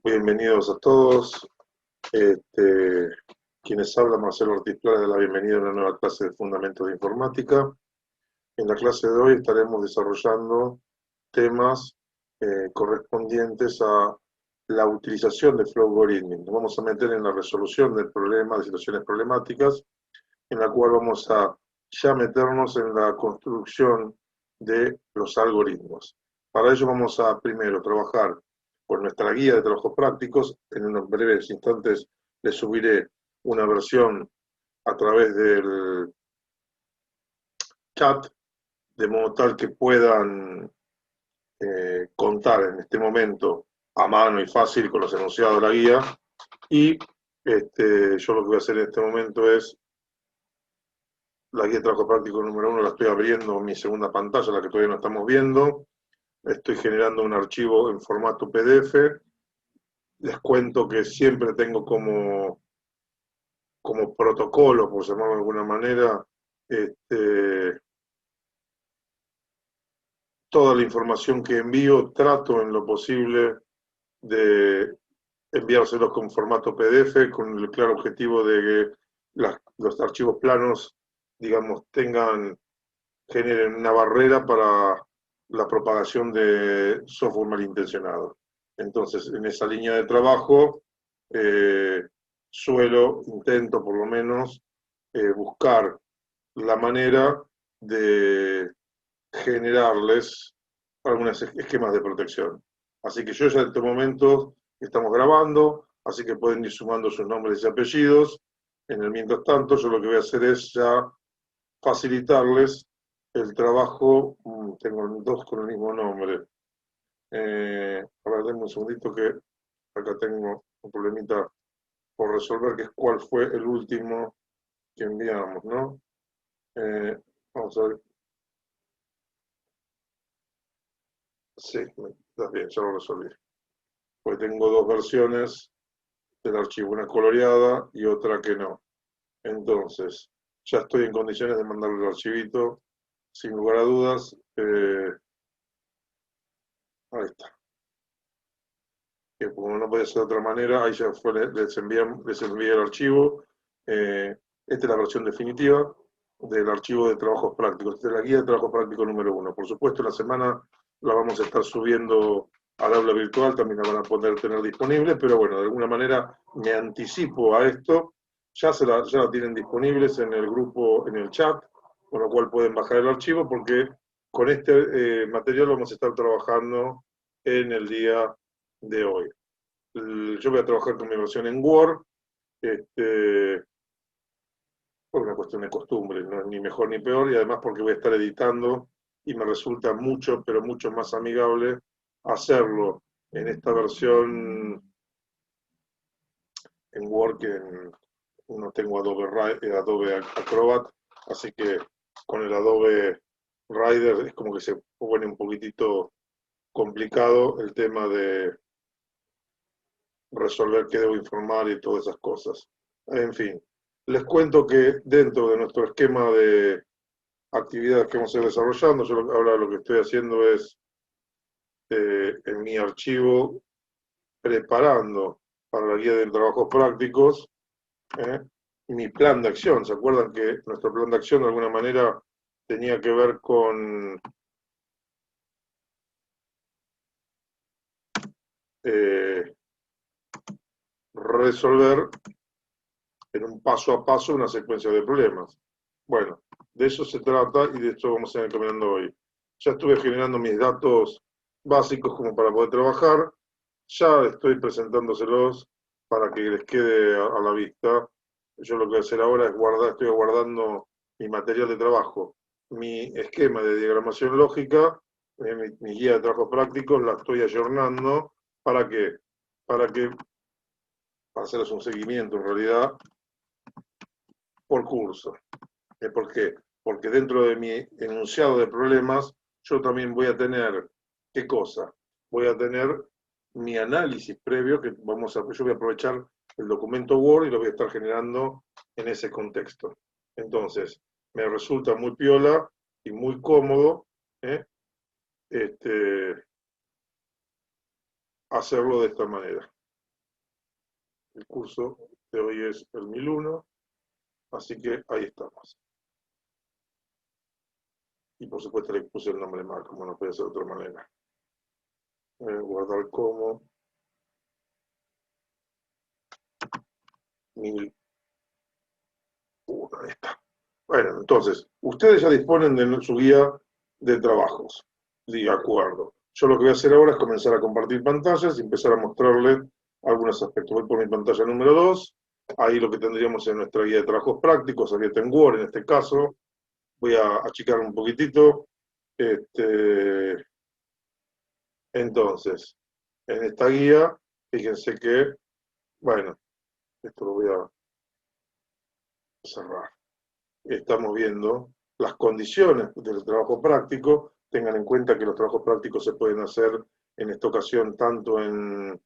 Bienvenidos a todos. Este, Quienes hablan, Marcelo Ortiz Plana, de la bienvenida a una nueva clase de Fundamentos de Informática. En la clase de hoy estaremos desarrollando temas correspondientes a la utilización de Flow Algorithmic. Nos vamos a meter en la resolución del problema, de situaciones problemáticas, en la cual vamos a ya meternos en la construcción de los algoritmos. Para ello vamos a primero trabajar con nuestra guía de trabajos prácticos. En unos breves instantes les subiré una versión a través del chat, de modo tal que puedan contar en este momento a mano y fácil con los enunciados de la guía. Y yo lo que voy a hacer en este momento es la guía de trabajo práctico número 1, la estoy abriendo en mi segunda pantalla, la que todavía no estamos viendo. Estoy generando un archivo en formato PDF. Les cuento que siempre tengo como protocolo, por llamarlo de alguna manera, toda la información que envío, trato en lo posible de enviárselos con formato PDF, con el claro objetivo de que los archivos planos, digamos, generen una barrera para la propagación de software malintencionado. Entonces, en esa línea de trabajo, intento por lo menos, buscar la manera de generarles algunos esquemas de protección. Así que yo ya en este momento estamos grabando, así que pueden ir sumando sus nombres y apellidos. En el mientras tanto, yo lo que voy a hacer es ya facilitarles el trabajo. Tengo dos con el mismo nombre. A ver, denme un segundito que acá tengo un problemita por resolver, que es cuál fue el último que enviamos, ¿no? Vamos a ver. Sí, está bien, ya lo resolví. Pues tengo dos versiones del archivo, una coloreada y otra que no. Entonces, ya estoy en condiciones de mandarle el archivito, sin lugar a dudas. Ahí está. Que como no puede ser de otra manera, ahí ya les envié el archivo. Esta es la versión definitiva del archivo de trabajos prácticos. Esta es la guía de trabajo práctico número 1. Por supuesto, la semana la vamos a estar subiendo al aula virtual, también la van a poder tener disponible, pero bueno, de alguna manera me anticipo a esto. Ya la tienen disponibles en el grupo, en el chat, con lo cual pueden bajar el archivo, porque con este material vamos a estar trabajando en el día de hoy. Yo voy a trabajar con mi versión en Word, por una cuestión de costumbre, no es ni mejor ni peor, y además porque voy a estar editando y me resulta mucho, pero mucho más amigable hacerlo en esta versión en Word que no tengo Adobe Acrobat, así que con el Adobe Rider es como que se pone un poquitito complicado el tema de resolver qué debo informar y todas esas cosas. En fin, les cuento que dentro de nuestro esquema de actividades que vamos a ir desarrollando, yo ahora lo que estoy haciendo es en mi archivo preparando para la guía de trabajos prácticos mi plan de acción. ¿Se acuerdan que nuestro plan de acción de alguna manera tenía que ver con resolver en un paso a paso una secuencia de problemas? Bueno, de eso se trata y de esto vamos a ir caminando hoy. Ya estuve generando mis datos básicos como para poder trabajar. Ya estoy presentándoselos para que les quede a la vista. Yo lo que voy a hacer ahora es estoy guardando mi material de trabajo, mi esquema de diagramación lógica, mi guía de trabajos prácticos, la estoy ayornando. ¿Para qué? Para hacerles un seguimiento en realidad por curso. ¿Por qué? Porque dentro de mi enunciado de problemas, yo también voy a tener, ¿qué cosa? Voy a tener mi análisis previo, yo voy a aprovechar el documento Word y lo voy a estar generando en ese contexto. Entonces, me resulta muy piola y muy cómodo hacerlo de esta manera. El curso de hoy es el 1001, así que ahí estamos. Y por supuesto le puse el nombre mal, como no puede ser de otra manera. Guardar como 1001, ahí está. Bueno, entonces, ustedes ya disponen de su guía de trabajos. De acuerdo. Yo lo que voy a hacer ahora es comenzar a compartir pantallas y empezar a mostrarles algunos aspectos. Voy por mi pantalla número 2. Ahí lo que tendríamos en nuestra guía de trabajos prácticos, Ariete en Word en este caso. Voy a achicar un poquitito. Entonces, en esta guía, fíjense que, bueno, esto lo voy a cerrar. Estamos viendo las condiciones del trabajo práctico. Tengan en cuenta que los trabajos prácticos se pueden hacer en esta ocasión tanto en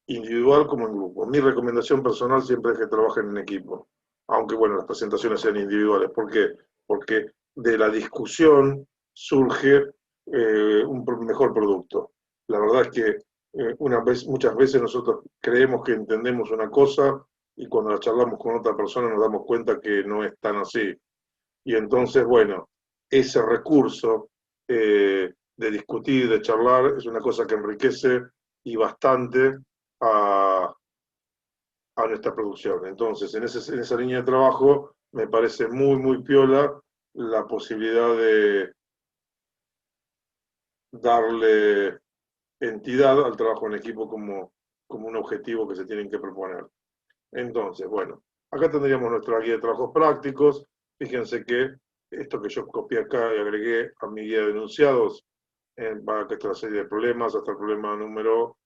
individual como en grupo. Mi recomendación personal siempre es que trabajen en equipo, aunque bueno, las presentaciones sean individuales. ¿Por qué? Porque de la discusión surge un mejor producto. La verdad es que muchas veces nosotros creemos que entendemos una cosa y cuando la charlamos con otra persona nos damos cuenta que no es tan así. Y entonces, bueno, ese recurso de discutir, de charlar, es una cosa que enriquece y bastante a, a nuestra producción. Entonces, en esa línea de trabajo, me parece muy, muy piola la posibilidad de darle entidad al trabajo en equipo como un objetivo que se tienen que proponer. Entonces, bueno, acá tendríamos nuestra guía de trabajos prácticos. Fíjense que esto que yo copié acá y agregué a mi guía de enunciados, va que está la serie de problemas hasta el problema número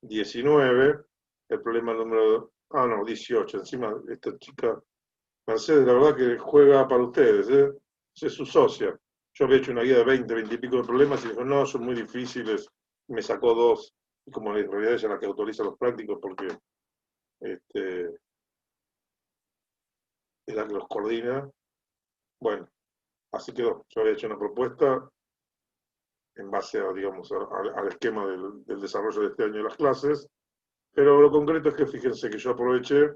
19, el problema número, no, 18. Encima, esta chica, Mercedes, la verdad que juega para ustedes, ¿eh? Es su socia. Yo había hecho una guía de 20, 20 y pico de problemas y dijo, no, son muy difíciles. Me sacó 2. Y como en realidad ella es la que autoriza los prácticos porque este, es la que los coordina. Bueno, así quedó. Yo había hecho una propuesta en base a, digamos, al esquema del desarrollo de este año de las clases, pero lo concreto es que fíjense que yo aproveché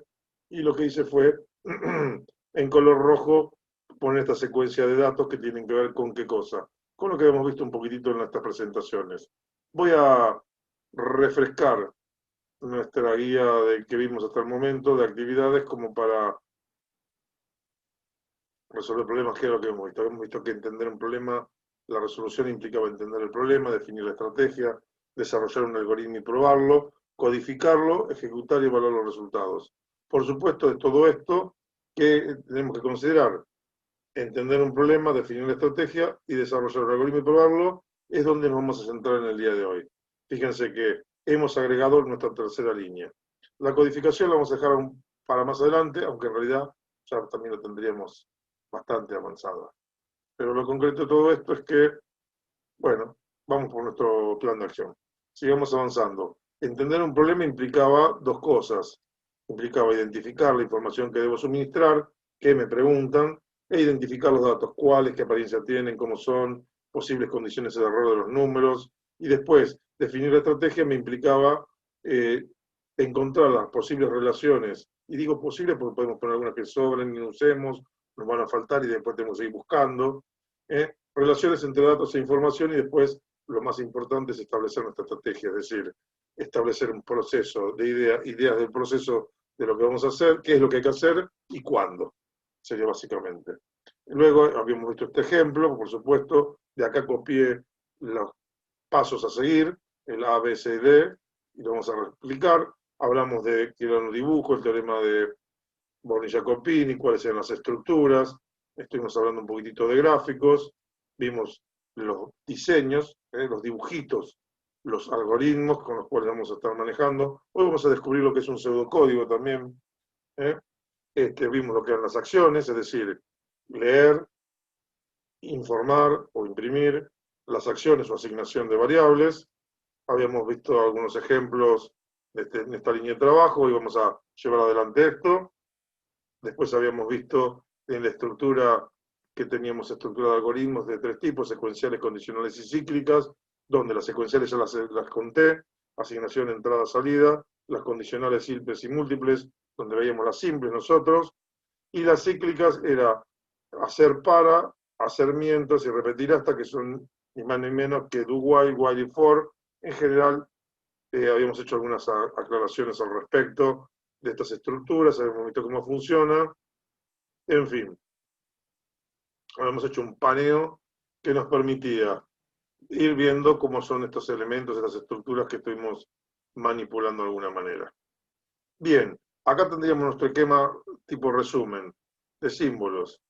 y lo que hice fue, en color rojo, poner esta secuencia de datos que tienen que ver con qué cosa, con lo que hemos visto un poquitito en nuestras presentaciones. Voy a refrescar nuestra guía que vimos hasta el momento de actividades como para resolver problemas. ¿Qué es lo que hemos visto? Hemos visto que entender un problema, la resolución implicaba entender el problema, definir la estrategia, desarrollar un algoritmo y probarlo, codificarlo, ejecutar y evaluar los resultados. Por supuesto, de todo esto, ¿qué tenemos que considerar? Entender un problema, definir la estrategia y desarrollar un algoritmo y probarlo, es donde nos vamos a centrar en el día de hoy. Fíjense que hemos agregado nuestra tercera línea. La codificación la vamos a dejar para más adelante, aunque en realidad ya también lo tendríamos bastante avanzada. Pero lo concreto de todo esto es que, bueno, vamos por nuestro plan de acción. Sigamos avanzando. Entender un problema implicaba 2 cosas. Implicaba identificar la información que debo suministrar, qué me preguntan, e identificar los datos, cuáles, qué apariencia tienen, cómo son, posibles condiciones de error de los números. Y después, definir la estrategia me implicaba encontrar las posibles relaciones. Y digo posibles porque podemos poner algunas que sobren y no usemos, nos van a faltar y después tenemos que seguir buscando. Relaciones entre datos e información y después lo más importante es establecer nuestra estrategia, es decir, establecer un proceso de ideas del proceso de lo que vamos a hacer, qué es lo que hay que hacer y cuándo, sería básicamente. Luego habíamos visto este ejemplo, por supuesto, de acá copié los pasos a seguir, el A, B, C y D, y lo vamos a replicar. Hablamos de qué era un dibujo, el teorema de Borni-Jacopini, cuáles eran las estructuras, estuvimos hablando un poquitito de gráficos, vimos los diseños, los dibujitos, los algoritmos con los cuales vamos a estar manejando. Hoy vamos a descubrir lo que es un pseudocódigo también. Vimos lo que eran las acciones, es decir, leer, informar o imprimir, las acciones o asignación de variables. Habíamos visto algunos ejemplos en esta línea de trabajo y vamos a llevar adelante esto. Después habíamos visto en la estructura que teníamos estructura de algoritmos de 3 tipos, secuenciales, condicionales y cíclicas, donde las secuenciales ya las conté, asignación entrada-salida, las condicionales simples y múltiples, donde veíamos las simples nosotros, y las cíclicas era hacer para, hacer mientras y repetir hasta, que son ni más ni menos que do while, while y for. En general, habíamos hecho algunas aclaraciones al respecto de estas estructuras, habíamos visto cómo funciona, en fin, habíamos hecho un paneo que nos permitía ir viendo cómo son estos elementos, estas estructuras que estuvimos manipulando de alguna manera. Bien, acá tendríamos nuestro esquema tipo resumen de símbolos,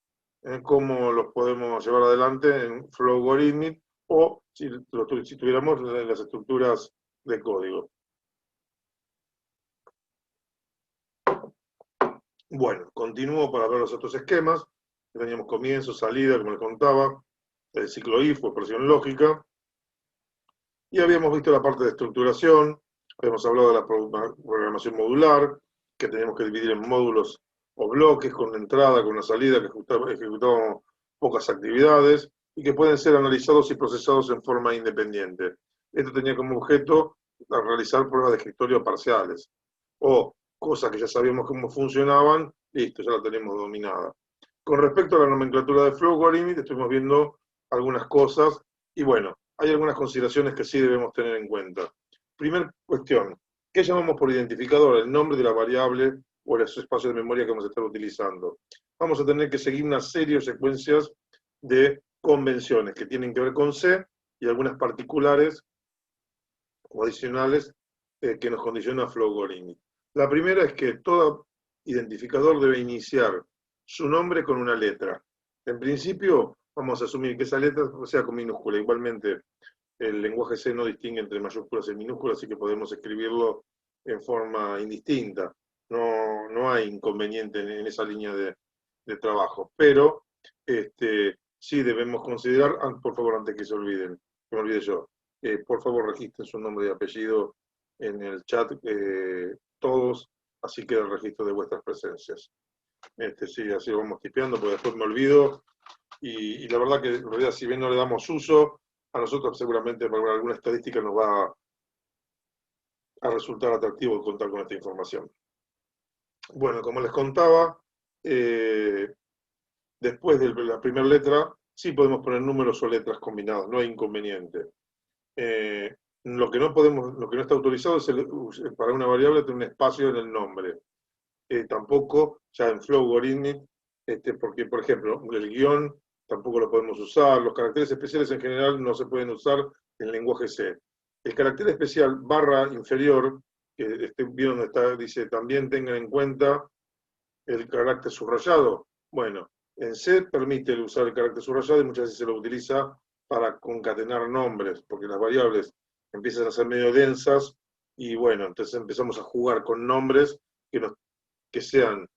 cómo los podemos llevar adelante en Flowgorithmic o si tuviéramos las estructuras de código. Bueno, continúo para ver los otros esquemas. Teníamos comienzo, salida, como les contaba, el ciclo if o expresión lógica. Y habíamos visto la parte de estructuración, habíamos hablado de la programación modular, que teníamos que dividir en módulos o bloques con una entrada, con una salida, que ejecutábamos pocas actividades y que pueden ser analizados y procesados en forma independiente. Esto tenía como objeto realizar pruebas de escritorio parciales o cosas que ya sabíamos cómo funcionaban, listo, ya la tenemos dominada. Con respecto a la nomenclatura de Flowgorithmic, estuvimos viendo algunas cosas y bueno, hay algunas consideraciones que sí debemos tener en cuenta. Primera cuestión, ¿qué llamamos por identificador? El nombre de la variable o los espacios de memoria que vamos a estar utilizando. Vamos a tener que seguir una serie de secuencias de convenciones que tienen que ver con C y algunas particulares o adicionales que nos condiciona Flowgorithmic. La primera es que todo identificador debe iniciar su nombre con una letra. En principio, vamos a asumir que esa letra sea con minúscula. Igualmente, el lenguaje C no distingue entre mayúsculas y minúsculas, así que podemos escribirlo en forma indistinta. No hay inconveniente en esa línea de trabajo. Pero sí debemos considerar, por favor, antes que se olviden, que me olvide yo, por favor registren su nombre y apellido en el chat, todos, así queda el registro de vuestras presencias. Sí, así lo vamos tipeando, porque después me olvido, y la verdad que en realidad si bien no le damos uso, a nosotros seguramente para alguna estadística nos va a resultar atractivo contar con esta información. Bueno, como les contaba, después de la primera letra, sí podemos poner números o letras combinados, no hay inconveniente. Lo que no está autorizado es para una variable tener un espacio en el nombre. Tampoco, ya en Flowgorithmic, porque, por ejemplo, el guión tampoco lo podemos usar, los caracteres especiales en general no se pueden usar en lenguaje C. El carácter especial barra inferior, que vieron donde está, dice, también tengan en cuenta el carácter subrayado. Bueno, en C permite usar el carácter subrayado y muchas veces se lo utiliza para concatenar nombres, porque las variables empiezan a ser medio densas y bueno, entonces empezamos a jugar con nombres que sean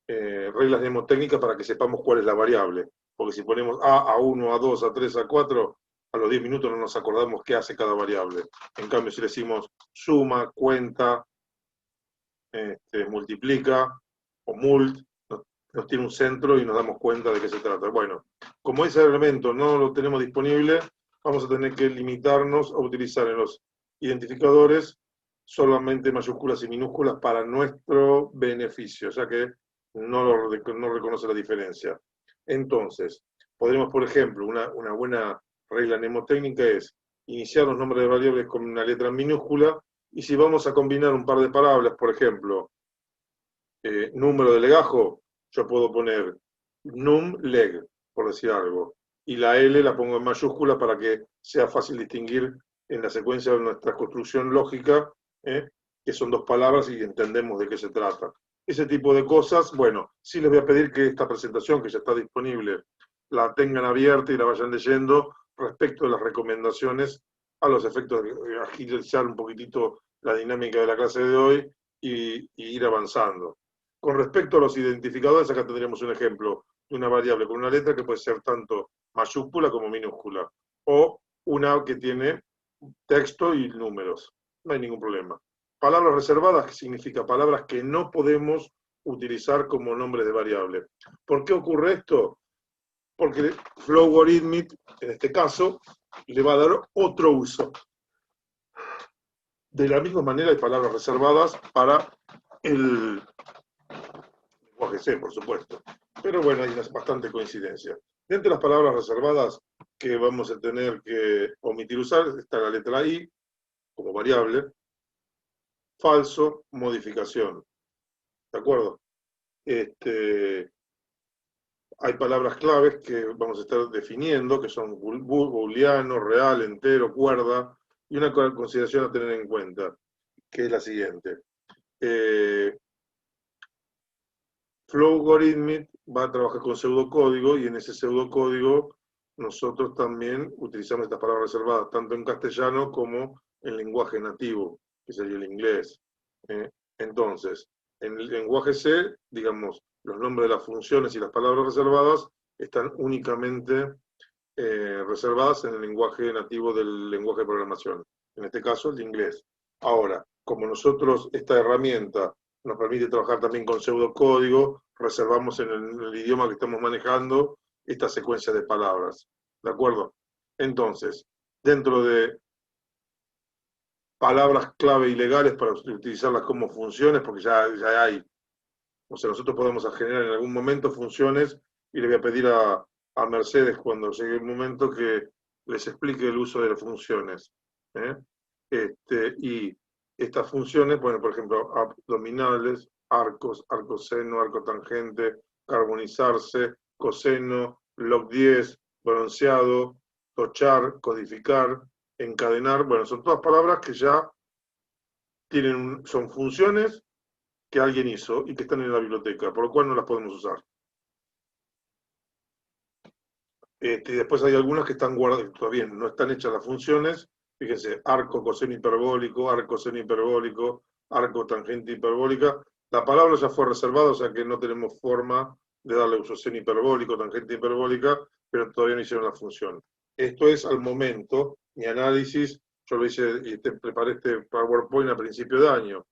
reglas mnemotécnicas para que sepamos cuál es la variable. Porque si ponemos A, A1, A2, A3, A4, a los 10 minutos no nos acordamos qué hace cada variable. En cambio, si le decimos suma, cuenta, multiplica o mult, nos tiene un centro y nos damos cuenta de qué se trata. Bueno, como ese elemento no lo tenemos disponible, vamos a tener que limitarnos a utilizar en los identificadores solamente mayúsculas y minúsculas para nuestro beneficio, ya que no reconoce la diferencia. Entonces, podremos, por ejemplo, una buena regla mnemotécnica es iniciar los nombres de variables con una letra minúscula, y si vamos a combinar un par de palabras, por ejemplo, número de legajo, yo puedo poner num-leg, por decir algo, y la L la pongo en mayúscula para que sea fácil distinguir en la secuencia de nuestra construcción lógica, que son dos palabras y entendemos de qué se trata. Ese tipo de cosas, bueno, sí les voy a pedir que esta presentación, que ya está disponible, la tengan abierta y la vayan leyendo respecto de las recomendaciones a los efectos de agilizar un poquitito la dinámica de la clase de hoy y ir avanzando. Con respecto a los identificadores, acá tendríamos un ejemplo de una variable con una letra que puede ser tanto mayúscula como minúscula, o una que tiene texto y números. No hay ningún problema. Palabras reservadas, que significa palabras que no podemos utilizar como nombres de variable. ¿Por qué ocurre esto? Porque Flowgorithmic, en este caso, le va a dar otro uso. De la misma manera hay palabras reservadas para el lenguaje C, por supuesto. Pero bueno, hay bastante coincidencia. Dentro de las palabras reservadas que vamos a tener que omitir usar está la letra I como variable, falso, modificación. ¿De acuerdo? Hay palabras claves que vamos a estar definiendo, que son booleano, real, entero, cuerda, y una consideración a tener en cuenta, que es la siguiente. Flowgorithmic va a trabajar con pseudocódigo, y en ese pseudocódigo nosotros también utilizamos estas palabras reservadas, tanto en castellano como en lenguaje nativo, que sería el inglés. Entonces, en el lenguaje C, digamos, los nombres de las funciones y las palabras reservadas están únicamente reservadas en el lenguaje nativo del lenguaje de programación, en este caso el inglés. Ahora, como nosotros esta herramienta nos permite trabajar también con pseudocódigo, reservamos en el idioma que estamos manejando esta secuencia de palabras. ¿De acuerdo? Entonces, dentro de palabras clave ilegales para utilizarlas como funciones, porque ya hay, o sea, nosotros podemos generar en algún momento funciones, y le voy a pedir a Mercedes cuando llegue el momento que les explique el uso de las funciones. ¿eh? Y estas funciones, bueno, por ejemplo, abdominales, arcos, arcoseno, arcotangente, carbonizarse, coseno, log10, bronceado, tochar, codificar, encadenar, bueno, son todas palabras que ya son funciones que alguien hizo y que están en la biblioteca, por lo cual no las podemos usar. Y después hay algunas que están guardadas, todavía no están hechas las funciones. Fíjense, arco, coseno hiperbólico, arco, seno hiperbólico, arco, tangente hiperbólica. La palabra ya fue reservada, o sea que no tenemos forma de darle uso seno hiperbólico, tangente hiperbólica, pero todavía no hicieron la función. Esto es al momento, mi análisis, yo lo hice y preparé este PowerPoint a principio de año,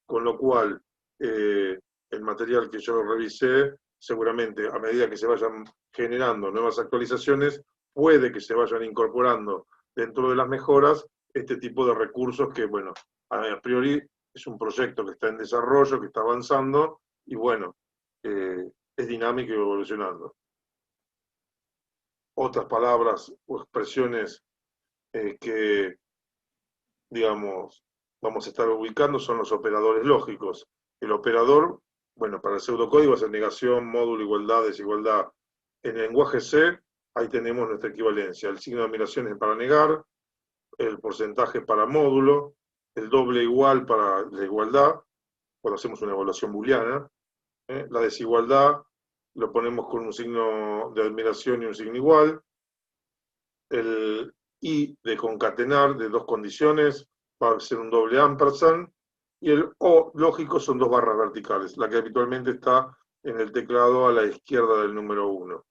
con lo cual el material que yo revisé, seguramente a medida que se vayan generando nuevas actualizaciones, puede que se vayan incorporando dentro de las mejoras este tipo de recursos que, bueno, a priori es un proyecto que está en desarrollo, que está avanzando, y bueno, es dinámico y evolucionando. Otras palabras o expresiones que, digamos, vamos a estar ubicando son los operadores lógicos. El operador, bueno, para el pseudocódigo es negación, módulo, igualdad, desigualdad. En el lenguaje C, ahí tenemos nuestra equivalencia. El signo de admiración es para negar, el porcentaje para módulo, el doble igual para la igualdad, cuando hacemos una evaluación booleana. La desigualdad lo ponemos con un signo de admiración y un signo igual. El I de concatenar de dos condiciones va a ser un doble ampersand, y el O lógico son dos barras verticales, la que habitualmente está en el teclado a la izquierda del número 1.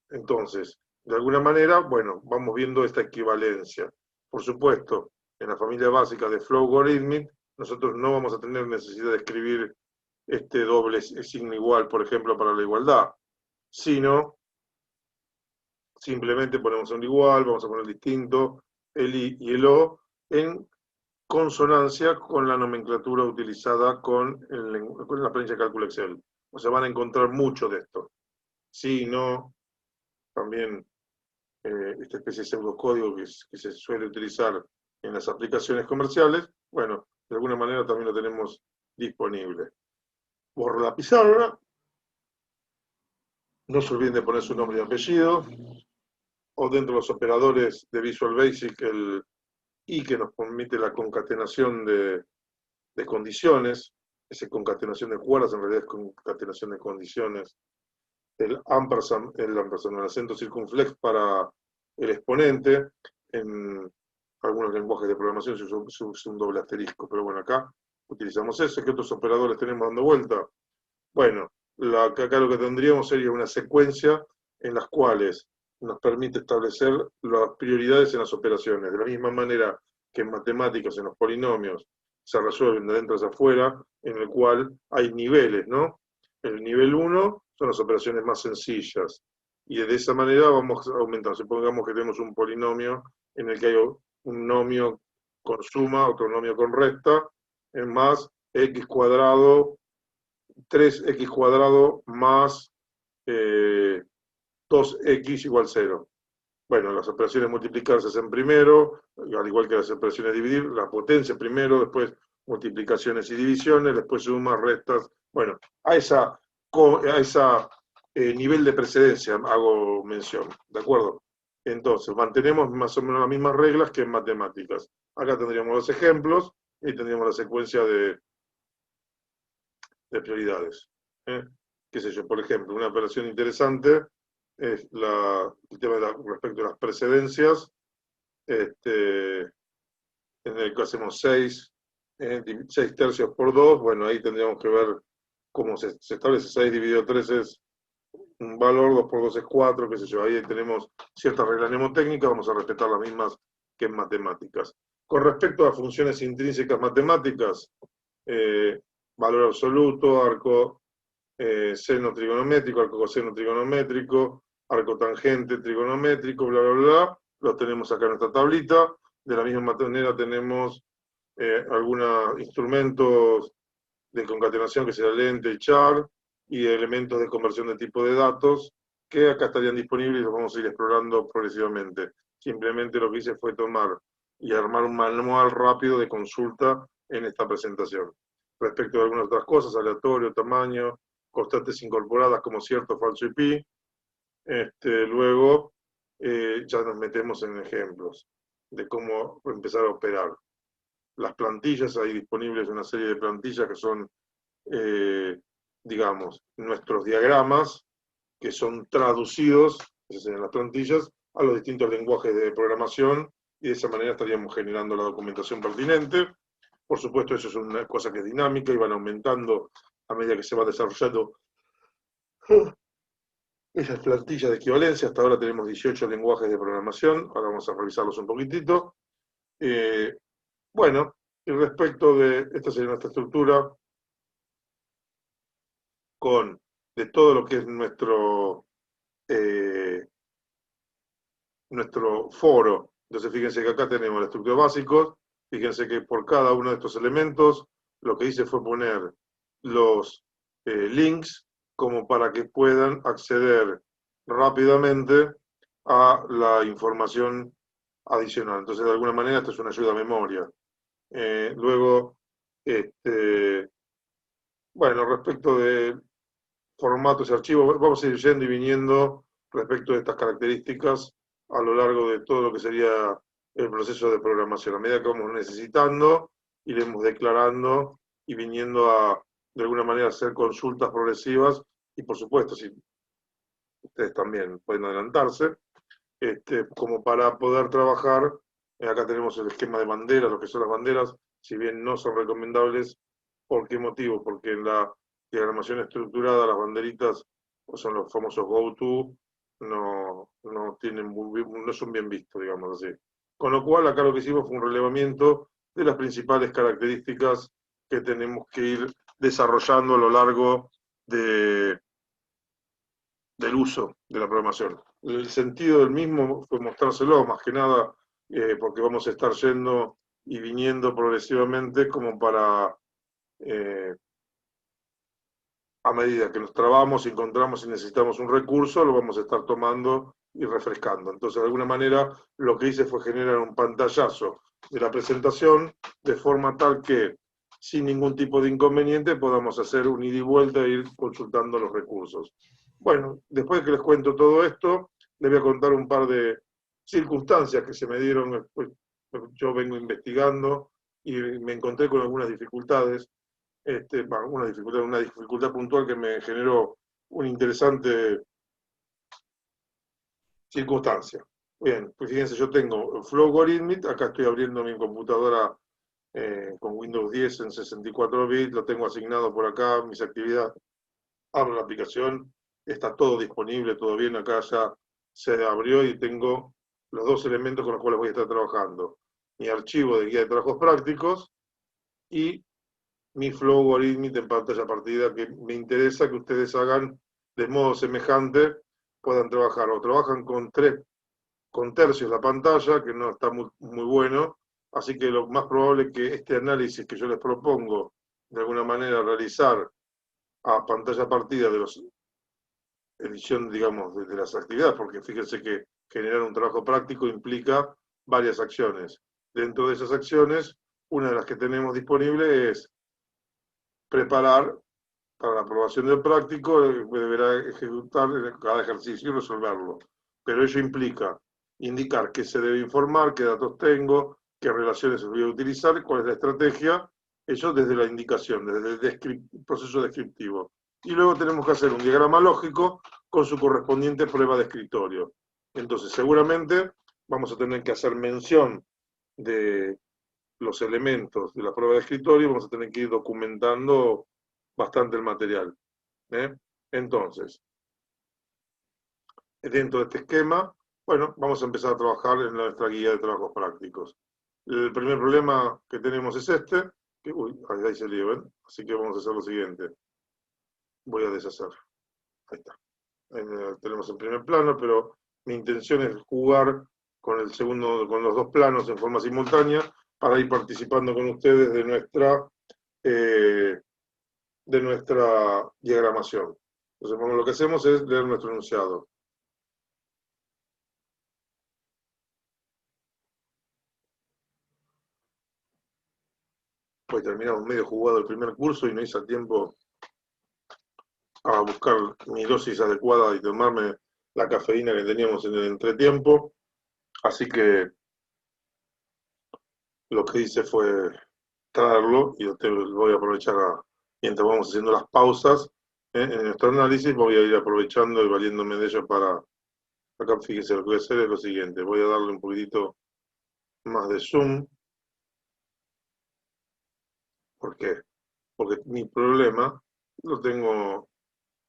Entonces, de alguna manera, bueno, vamos viendo esta equivalencia. Por supuesto, en la familia básica de Flowgorithmic, nosotros no vamos a tener necesidad de escribir este doble signo igual, por ejemplo, para la igualdad, sino simplemente ponemos un igual, vamos a poner distinto, el I y el O, en consonancia con la nomenclatura utilizada con la planilla de cálculo Excel. O sea, van a encontrar mucho de esto. Sí, no, también esta especie de pseudocódigo que se suele utilizar en las aplicaciones comerciales, bueno, de alguna manera también lo tenemos disponible. Borro la pizarra, no se olviden de poner su nombre y apellido, o dentro de los operadores de Visual Basic, el I que nos permite la concatenación de condiciones, esa concatenación de cuerdas en realidad es concatenación de condiciones, el ampersand, el acento circunflex para el exponente, en algunos lenguajes de programación se usa un doble asterisco, pero bueno, acá utilizamos eso. ¿Qué otros operadores tenemos dando vuelta? Bueno, acá lo que tendríamos sería una secuencia en las cuales nos permite establecer las prioridades en las operaciones, de la misma manera que en matemáticas, en los polinomios, se resuelven de dentro hacia afuera, en el cual hay niveles, ¿no? El nivel 1 son las operaciones más sencillas, y de esa manera vamos aumentando. Supongamos que tenemos un polinomio en el que hay un nomio con suma, otro binomio con resta, es más x cuadrado, 3x cuadrado más 2x igual 0. Bueno, las operaciones multiplicar se hacen primero, al igual que las operaciones dividir, la potencia primero, después multiplicaciones y divisiones, después sumas, restas. Bueno, a esa nivel de precedencia hago mención, ¿de acuerdo? Entonces, mantenemos más o menos las mismas reglas que en matemáticas. Acá tendríamos los ejemplos y tendríamos la secuencia de prioridades. Qué sé yo, por ejemplo, una operación interesante es el tema respecto a las precedencias. En el que hacemos 6 tercios por 2, bueno, ahí tendríamos que ver cómo se establece. 6 dividido 3 es un valor, 2 por 2 es 4, qué sé yo. Ahí tenemos ciertas reglas mnemotécnicas, vamos a respetar las mismas que en matemáticas. Con respecto a funciones intrínsecas matemáticas, valor absoluto, arco seno trigonométrico, arco coseno trigonométrico, arco tangente trigonométrico, bla, bla, bla, lo tenemos acá en nuestra tablita. De la misma manera tenemos algunos instrumentos de concatenación, que será lente y char, y elementos de conversión de tipo de datos, que acá estarían disponibles y los vamos a ir explorando progresivamente. Simplemente lo que hice fue tomar y armar un manual rápido de consulta en esta presentación. Respecto de algunas otras cosas, aleatorio, tamaño, constantes incorporadas como cierto, falso y pi, luego ya nos metemos en ejemplos de cómo empezar a operar. Las plantillas, hay disponibles una serie de plantillas que son, digamos, nuestros diagramas, que son traducidos, esas serían las plantillas, a los distintos lenguajes de programación, y de esa manera estaríamos generando la documentación pertinente. Por supuesto, eso es una cosa que es dinámica y van aumentando a medida que se va desarrollando esas plantillas de equivalencia. Hasta ahora tenemos 18 lenguajes de programación, ahora vamos a revisarlos un poquitito. Bueno, y respecto de, esta sería nuestra estructura, de todo lo que es nuestro foro. Entonces fíjense que acá tenemos la estructura básicos, fíjense que por cada uno de estos elementos lo que hice fue poner los links como para que puedan acceder rápidamente a la información adicional. Entonces de alguna manera esto es una ayuda a memoria. Luego, bueno, respecto de formatos y archivos, vamos a ir yendo y viniendo respecto de estas características a lo largo de todo lo que sería el proceso de programación. A medida que vamos necesitando, iremos declarando y viniendo a, de alguna manera, hacer consultas progresivas, y por supuesto, si ustedes también pueden adelantarse, como para poder trabajar. Acá tenemos el esquema de banderas, lo que son las banderas, si bien no son recomendables. ¿Por qué motivo? Porque en la diagramación estructurada las banderitas, o son los famosos go-to, no son bien vistos, digamos así. Con lo cual, acá lo que hicimos fue un relevamiento de las principales características que tenemos que ir desarrollando a lo largo del uso de la programación. El sentido del mismo fue mostrárselo, más que nada, porque vamos a estar yendo y viniendo progresivamente como para, a medida que nos trabamos, encontramos y necesitamos un recurso, lo vamos a estar tomando y refrescando. Entonces, de alguna manera, lo que hice fue generar un pantallazo de la presentación, de forma tal que, sin ningún tipo de inconveniente, podamos hacer un ida y vuelta e ir consultando los recursos. Bueno, después de que les cuento todo esto, les voy a contar un par de circunstancias que se me dieron. Yo vengo investigando y me encontré con algunas dificultades. Una dificultad puntual que me generó una interesante circunstancia. Bien, pues fíjense, yo tengo Flowgorithmic, acá estoy abriendo mi computadora con Windows 10 en 64 bits, lo tengo asignado por acá, mis actividades, abro la aplicación, está todo disponible, todo bien, acá ya se abrió y tengo los dos elementos con los cuales voy a estar trabajando. Mi archivo de guía de trabajos prácticos y mi Flowgorithmic en pantalla partida, que me interesa que ustedes hagan de modo semejante, puedan trabajar, o trabajan con tercios la pantalla, que no está muy bueno, Así que lo más probable es que este análisis que yo les propongo, de alguna manera realizar a pantalla partida de los edición, digamos, de las actividades, porque fíjense que generar un trabajo práctico implica varias acciones. Dentro de esas acciones, una de las que tenemos disponible es preparar para la aprobación del práctico, deberá ejecutar cada ejercicio y resolverlo. Pero ello implica indicar qué se debe informar, qué datos tengo, qué relaciones voy a utilizar, cuál es la estrategia, eso desde la indicación, desde el proceso descriptivo. Y luego tenemos que hacer un diagrama lógico con su correspondiente prueba de escritorio. Entonces, seguramente vamos a tener que hacer mención de los elementos de la prueba de escritorio, vamos a tener que ir documentando bastante el material. Entonces, dentro de este esquema, bueno, vamos a empezar a trabajar en nuestra guía de trabajos prácticos. El primer problema que tenemos es este, que, uy, ahí se lío, ¿ven? Así que vamos a hacer lo siguiente. Voy a deshacer. Ahí está. Tenemos el primer plano, pero mi intención es jugar con el segundo, con los dos planos en forma simultánea para ir participando con ustedes de nuestra diagramación. Entonces, bueno, lo que hacemos es leer nuestro enunciado. Pues terminamos medio jugado el primer curso y no hice a tiempo a buscar mi dosis adecuada y tomarme la cafeína que teníamos en el entretiempo. Así que lo que hice fue traerlo y voy a aprovechar mientras vamos haciendo las pausas en nuestro análisis, voy a ir aprovechando y valiéndome de ello para, acá fíjense, lo que voy a hacer es lo siguiente, voy a darle un poquitito más de zoom. ¿Por qué? Porque mi problema lo tengo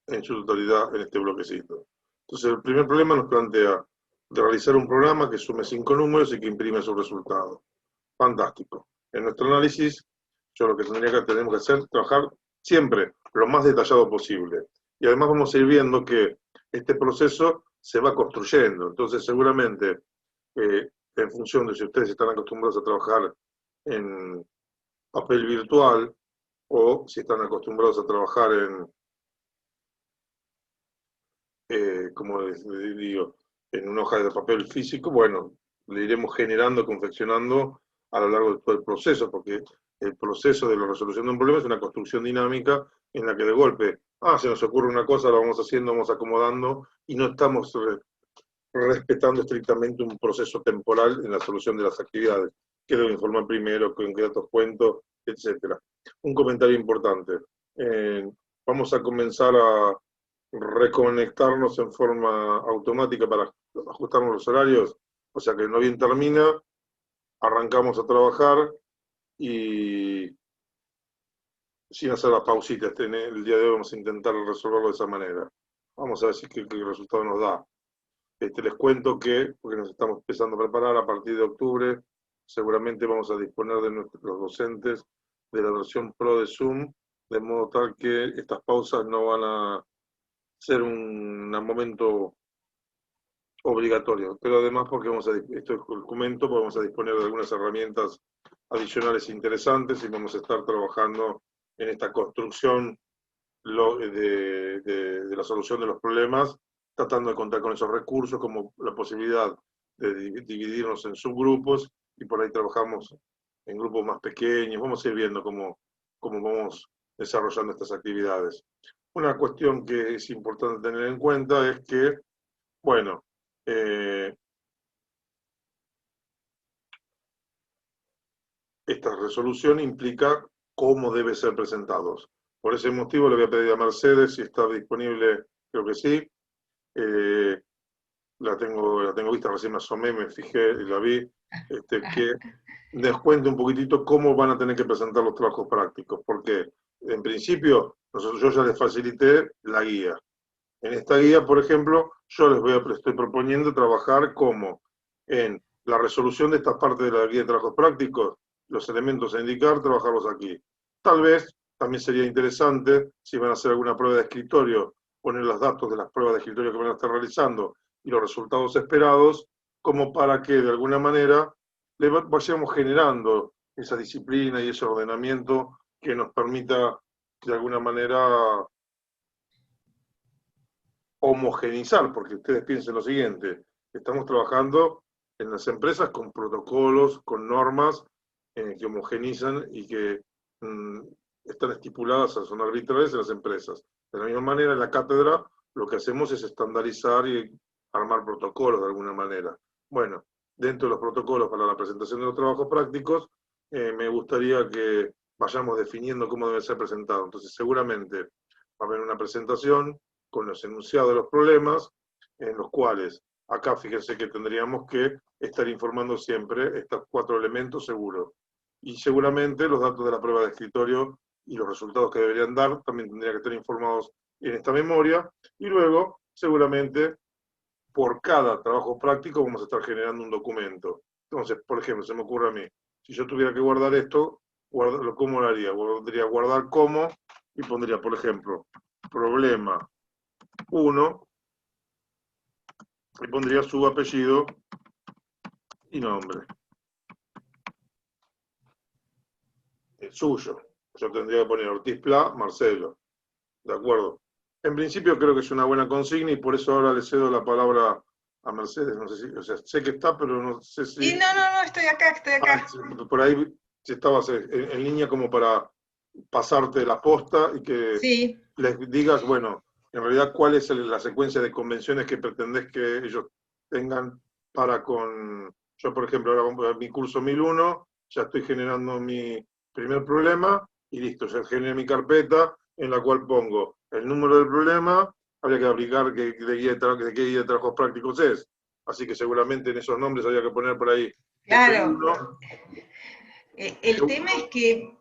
en su totalidad en este bloquecito. Entonces, el primer problema nos plantea de realizar un programa que sume 5 números y que imprime su resultado. Fantástico. En nuestro análisis, yo lo que tenemos que hacer es trabajar siempre lo más detallado posible. Y además vamos a ir viendo que este proceso se va construyendo. Entonces, seguramente, en función de si ustedes están acostumbrados a trabajar en papel virtual o si están acostumbrados a trabajar como digo, en una hoja de papel físico, bueno, le iremos generando, confeccionando a lo largo de todo el proceso, porque el proceso de la resolución de un problema es una construcción dinámica en la que de golpe, se nos ocurre una cosa, la vamos haciendo, vamos acomodando, y no estamos respetando estrictamente un proceso temporal en la solución de las actividades. ¿Qué debo informar primero? ¿Con qué datos cuento? Etcétera. Un comentario importante. Vamos a comenzar a reconectarnos en forma automática para ajustarnos los horarios. O sea que no bien termina, arrancamos a trabajar y sin hacer las pausitas. El día de hoy vamos a intentar resolverlo de esa manera. Vamos a ver si qué resultado nos da. Les cuento que, porque nos estamos empezando a preparar, a partir de octubre, seguramente vamos a disponer de nuestros docentes de la versión Pro de Zoom, de modo tal que estas pausas no van a ser un momento obligatorio, pero además porque esto es documento, vamos a disponer de algunas herramientas adicionales interesantes y vamos a estar trabajando en esta construcción de la solución de los problemas, tratando de contar con esos recursos, como la posibilidad de dividirnos en subgrupos, y por ahí trabajamos en grupos más pequeños, vamos a ir viendo cómo vamos desarrollando estas actividades. Una cuestión que es importante tener en cuenta es que, bueno, esta resolución implica cómo debe ser presentados. Por ese motivo le voy a pedir a Mercedes si está disponible, creo que sí. La tengo vista, recién me asomé, me fijé y la vi, que les cuente un poquitito cómo van a tener que presentar los trabajos prácticos, porque en principio yo ya les facilité la guía. En esta guía, por ejemplo, yo estoy proponiendo trabajar como en la resolución de estas partes de la guía de trabajos prácticos, los elementos a indicar, trabajarlos aquí. Tal vez también sería interesante, si van a hacer alguna prueba de escritorio, poner los datos de las pruebas de escritorio que van a estar realizando y los resultados esperados, como para que de alguna manera vayamos generando esa disciplina y ese ordenamiento que nos permita, de alguna manera, homogeneizar, porque ustedes piensen lo siguiente, estamos trabajando en las empresas con protocolos, con normas que homogenizan y que están estipuladas, son arbitrarias en las empresas. De la misma manera, en la cátedra lo que hacemos es estandarizar y armar protocolos de alguna manera. Bueno, dentro de los protocolos para la presentación de los trabajos prácticos, me gustaría que vayamos definiendo cómo debe ser presentado. Entonces, seguramente va a haber una presentación con los enunciados de los problemas, en los cuales, acá fíjense que tendríamos que estar informando siempre estos 4 elementos seguros. Y seguramente los datos de la prueba de escritorio y los resultados que deberían dar también tendrían que estar informados en esta memoria. Y luego, seguramente, por cada trabajo práctico vamos a estar generando un documento. Entonces, por ejemplo, se me ocurre a mí, si yo tuviera que guardar esto, ¿cómo lo haría? Podría guardar como y pondría, por ejemplo, problema 1, y pondría su apellido y nombre. El suyo. Yo tendría que poner Ortiz Pla, Marcelo. ¿De acuerdo? En principio creo que es una buena consigna y por eso ahora le cedo la palabra a Mercedes. No sé si, o sea, sé que está, pero no sé si... Y no, estoy acá. Por ahí, si estabas en línea como para pasarte la posta y que Sí. les digas, bueno, en realidad cuál es la secuencia de convenciones que pretendés que ellos tengan para con... Yo, por ejemplo, ahora vamos a mi curso 1001, ya estoy generando mi primer problema y listo, ya generé mi carpeta en la cual pongo el número del problema, habría que aplicar de qué guía de trabajos prácticos es. Así que seguramente en esos nombres habría que poner por ahí Claro. TP1. El tema es que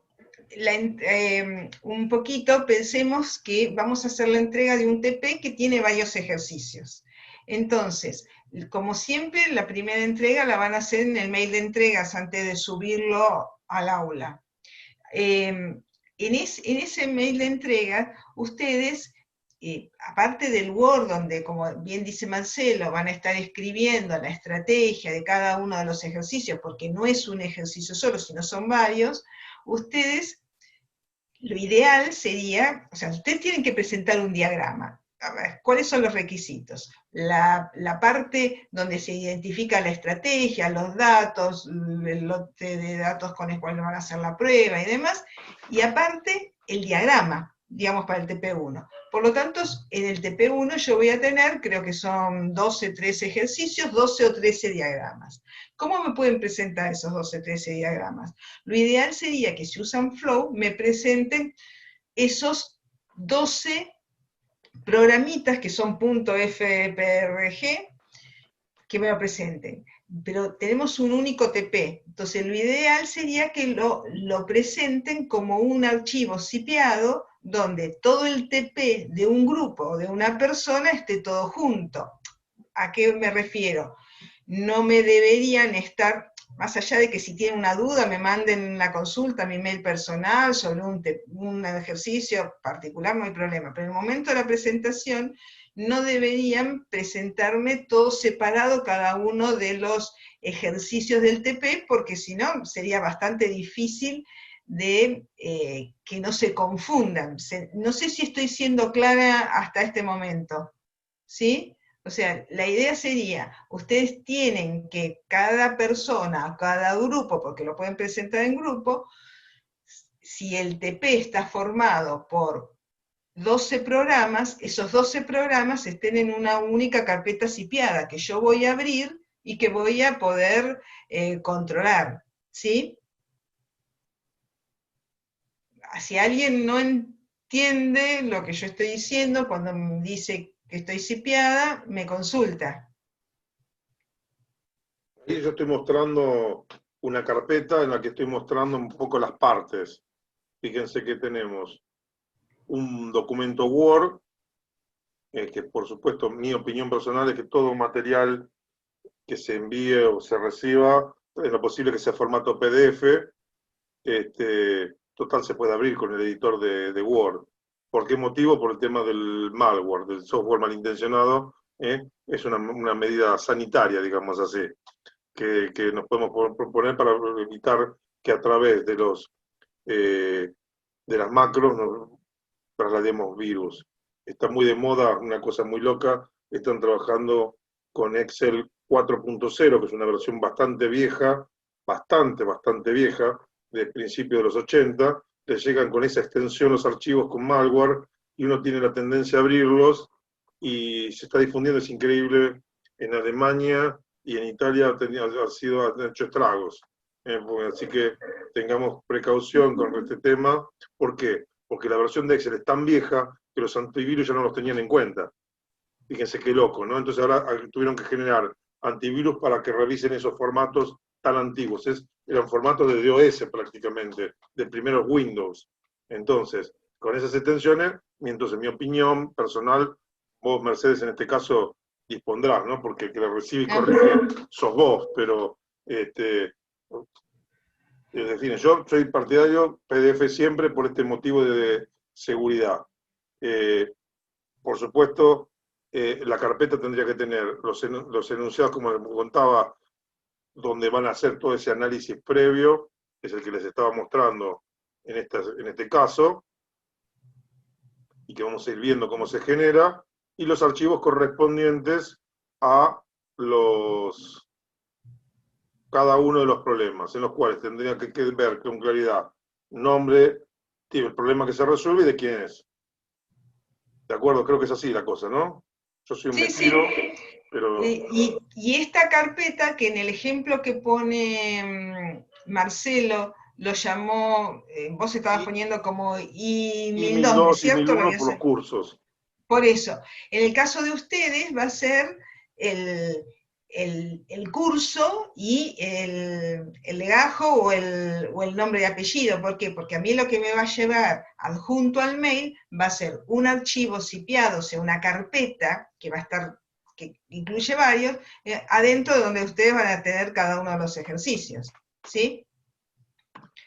un poquito pensemos que vamos a hacer la entrega de un TP que tiene varios ejercicios. Entonces, como siempre, la primera entrega la van a hacer en el mail de entregas antes de subirlo al aula. En ese mail de entrega, ustedes, aparte del Word, donde, como bien dice Marcelo, van a estar escribiendo la estrategia de cada uno de los ejercicios, porque no es un ejercicio solo, sino son varios, ustedes, lo ideal sería, o sea, ustedes tienen que presentar un diagrama. A ver, ¿cuáles son los requisitos? La parte donde se identifica la estrategia, los datos, el lote de datos con el cual van a hacer la prueba y demás, y aparte el diagrama, digamos, para el TP1. Por lo tanto, en el TP1 yo voy a tener, creo que son 12, 13 ejercicios, 12 o 13 diagramas. ¿Cómo me pueden presentar esos 12 o 13 diagramas? Lo ideal sería que si usan Flow, me presenten esos 12 programitas que son .fprg que me lo presenten. Pero tenemos un único TP, entonces lo ideal sería que lo presenten como un archivo zipeado donde todo el TP de un grupo o de una persona esté todo junto. ¿A qué me refiero? No me deberían estar, más allá de que si tienen una duda me manden una consulta a mi mail personal sobre un ejercicio particular, no hay problema, pero en el momento de la presentación no deberían presentarme todo separado cada uno de los ejercicios del TP, porque si no sería bastante difícil de que no se confundan. No sé si estoy siendo clara hasta este momento, ¿sí? O sea, la idea sería, ustedes tienen que cada persona, cada grupo, porque lo pueden presentar en grupo, si el TP está formado por 12 programas, esos 12 programas estén en una única carpeta zipeada que yo voy a abrir y que voy a poder controlar, ¿sí? Si alguien no entiende lo que yo estoy diciendo, cuando me dice que estoy zipeada, me consulta. Ahí yo estoy mostrando una carpeta en la que estoy mostrando un poco las partes. Fíjense que tenemos un documento Word, que por supuesto mi opinión personal es que todo material que se envíe o se reciba, es lo posible que sea formato PDF, total se puede abrir con el editor de Word. ¿Por qué motivo? Por el tema del malware, del software malintencionado, es una medida sanitaria, digamos así. que nos podemos proponer para evitar que a través de las macros nos traslademos virus. Está muy de moda, una cosa muy loca, están trabajando con Excel 4.0, que es una versión bastante vieja, bastante vieja, del principio de los 80, le llegan con esa extensión los archivos con malware, y uno tiene la tendencia a abrirlos, y se está difundiendo, es increíble, en Alemania y en Italia han hecho estragos. Así que tengamos precaución con este tema. ¿Por qué? Porque la versión de Excel es tan vieja que los antivirus ya no los tenían en cuenta. Fíjense qué loco, ¿no? Entonces ahora tuvieron que generar antivirus para que revisen esos formatos tan antiguos. Eran formatos de DOS prácticamente, de primeros Windows. Entonces, con esas extensiones, entonces en mi opinión personal, vos, Mercedes, en este caso, dispondrás, ¿no? Porque el que la recibe y corrige sos vos, pero es decir, yo soy partidario PDF siempre por este motivo de seguridad. Por supuesto, la carpeta tendría que tener los enunciados, como les contaba, donde van a hacer todo ese análisis previo, que es el que les estaba mostrando en este caso, y que vamos a ir viendo cómo se genera, y los archivos correspondientes a cada uno de los problemas, en los cuales tendría que ver con claridad nombre, el problema que se resuelve y de quién es. ¿De acuerdo? Creo que es así la cosa, ¿no? Yo soy un metido, pero... Y esta carpeta, que en el ejemplo que pone Marcelo, lo llamó, vos estabas poniendo como I1002, ¿no es cierto? I1002 por los cursos. Por eso, en el caso de ustedes va a ser el curso y el legajo o el nombre y apellido. ¿Por qué? Porque a mí lo que me va a llevar adjunto al mail va a ser un archivo zipeado, o sea, una carpeta que va a estar, que incluye varios, adentro de donde ustedes van a tener cada uno de los ejercicios. ¿Sí?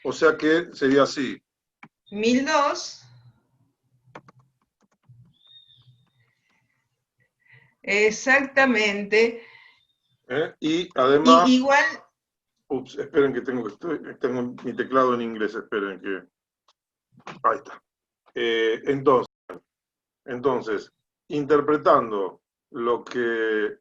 O sea que sería así. 1002. Exactamente. Y además... igual... Ups, esperen que tengo mi teclado en inglés, esperen que... Ahí está. Entonces, interpretando lo que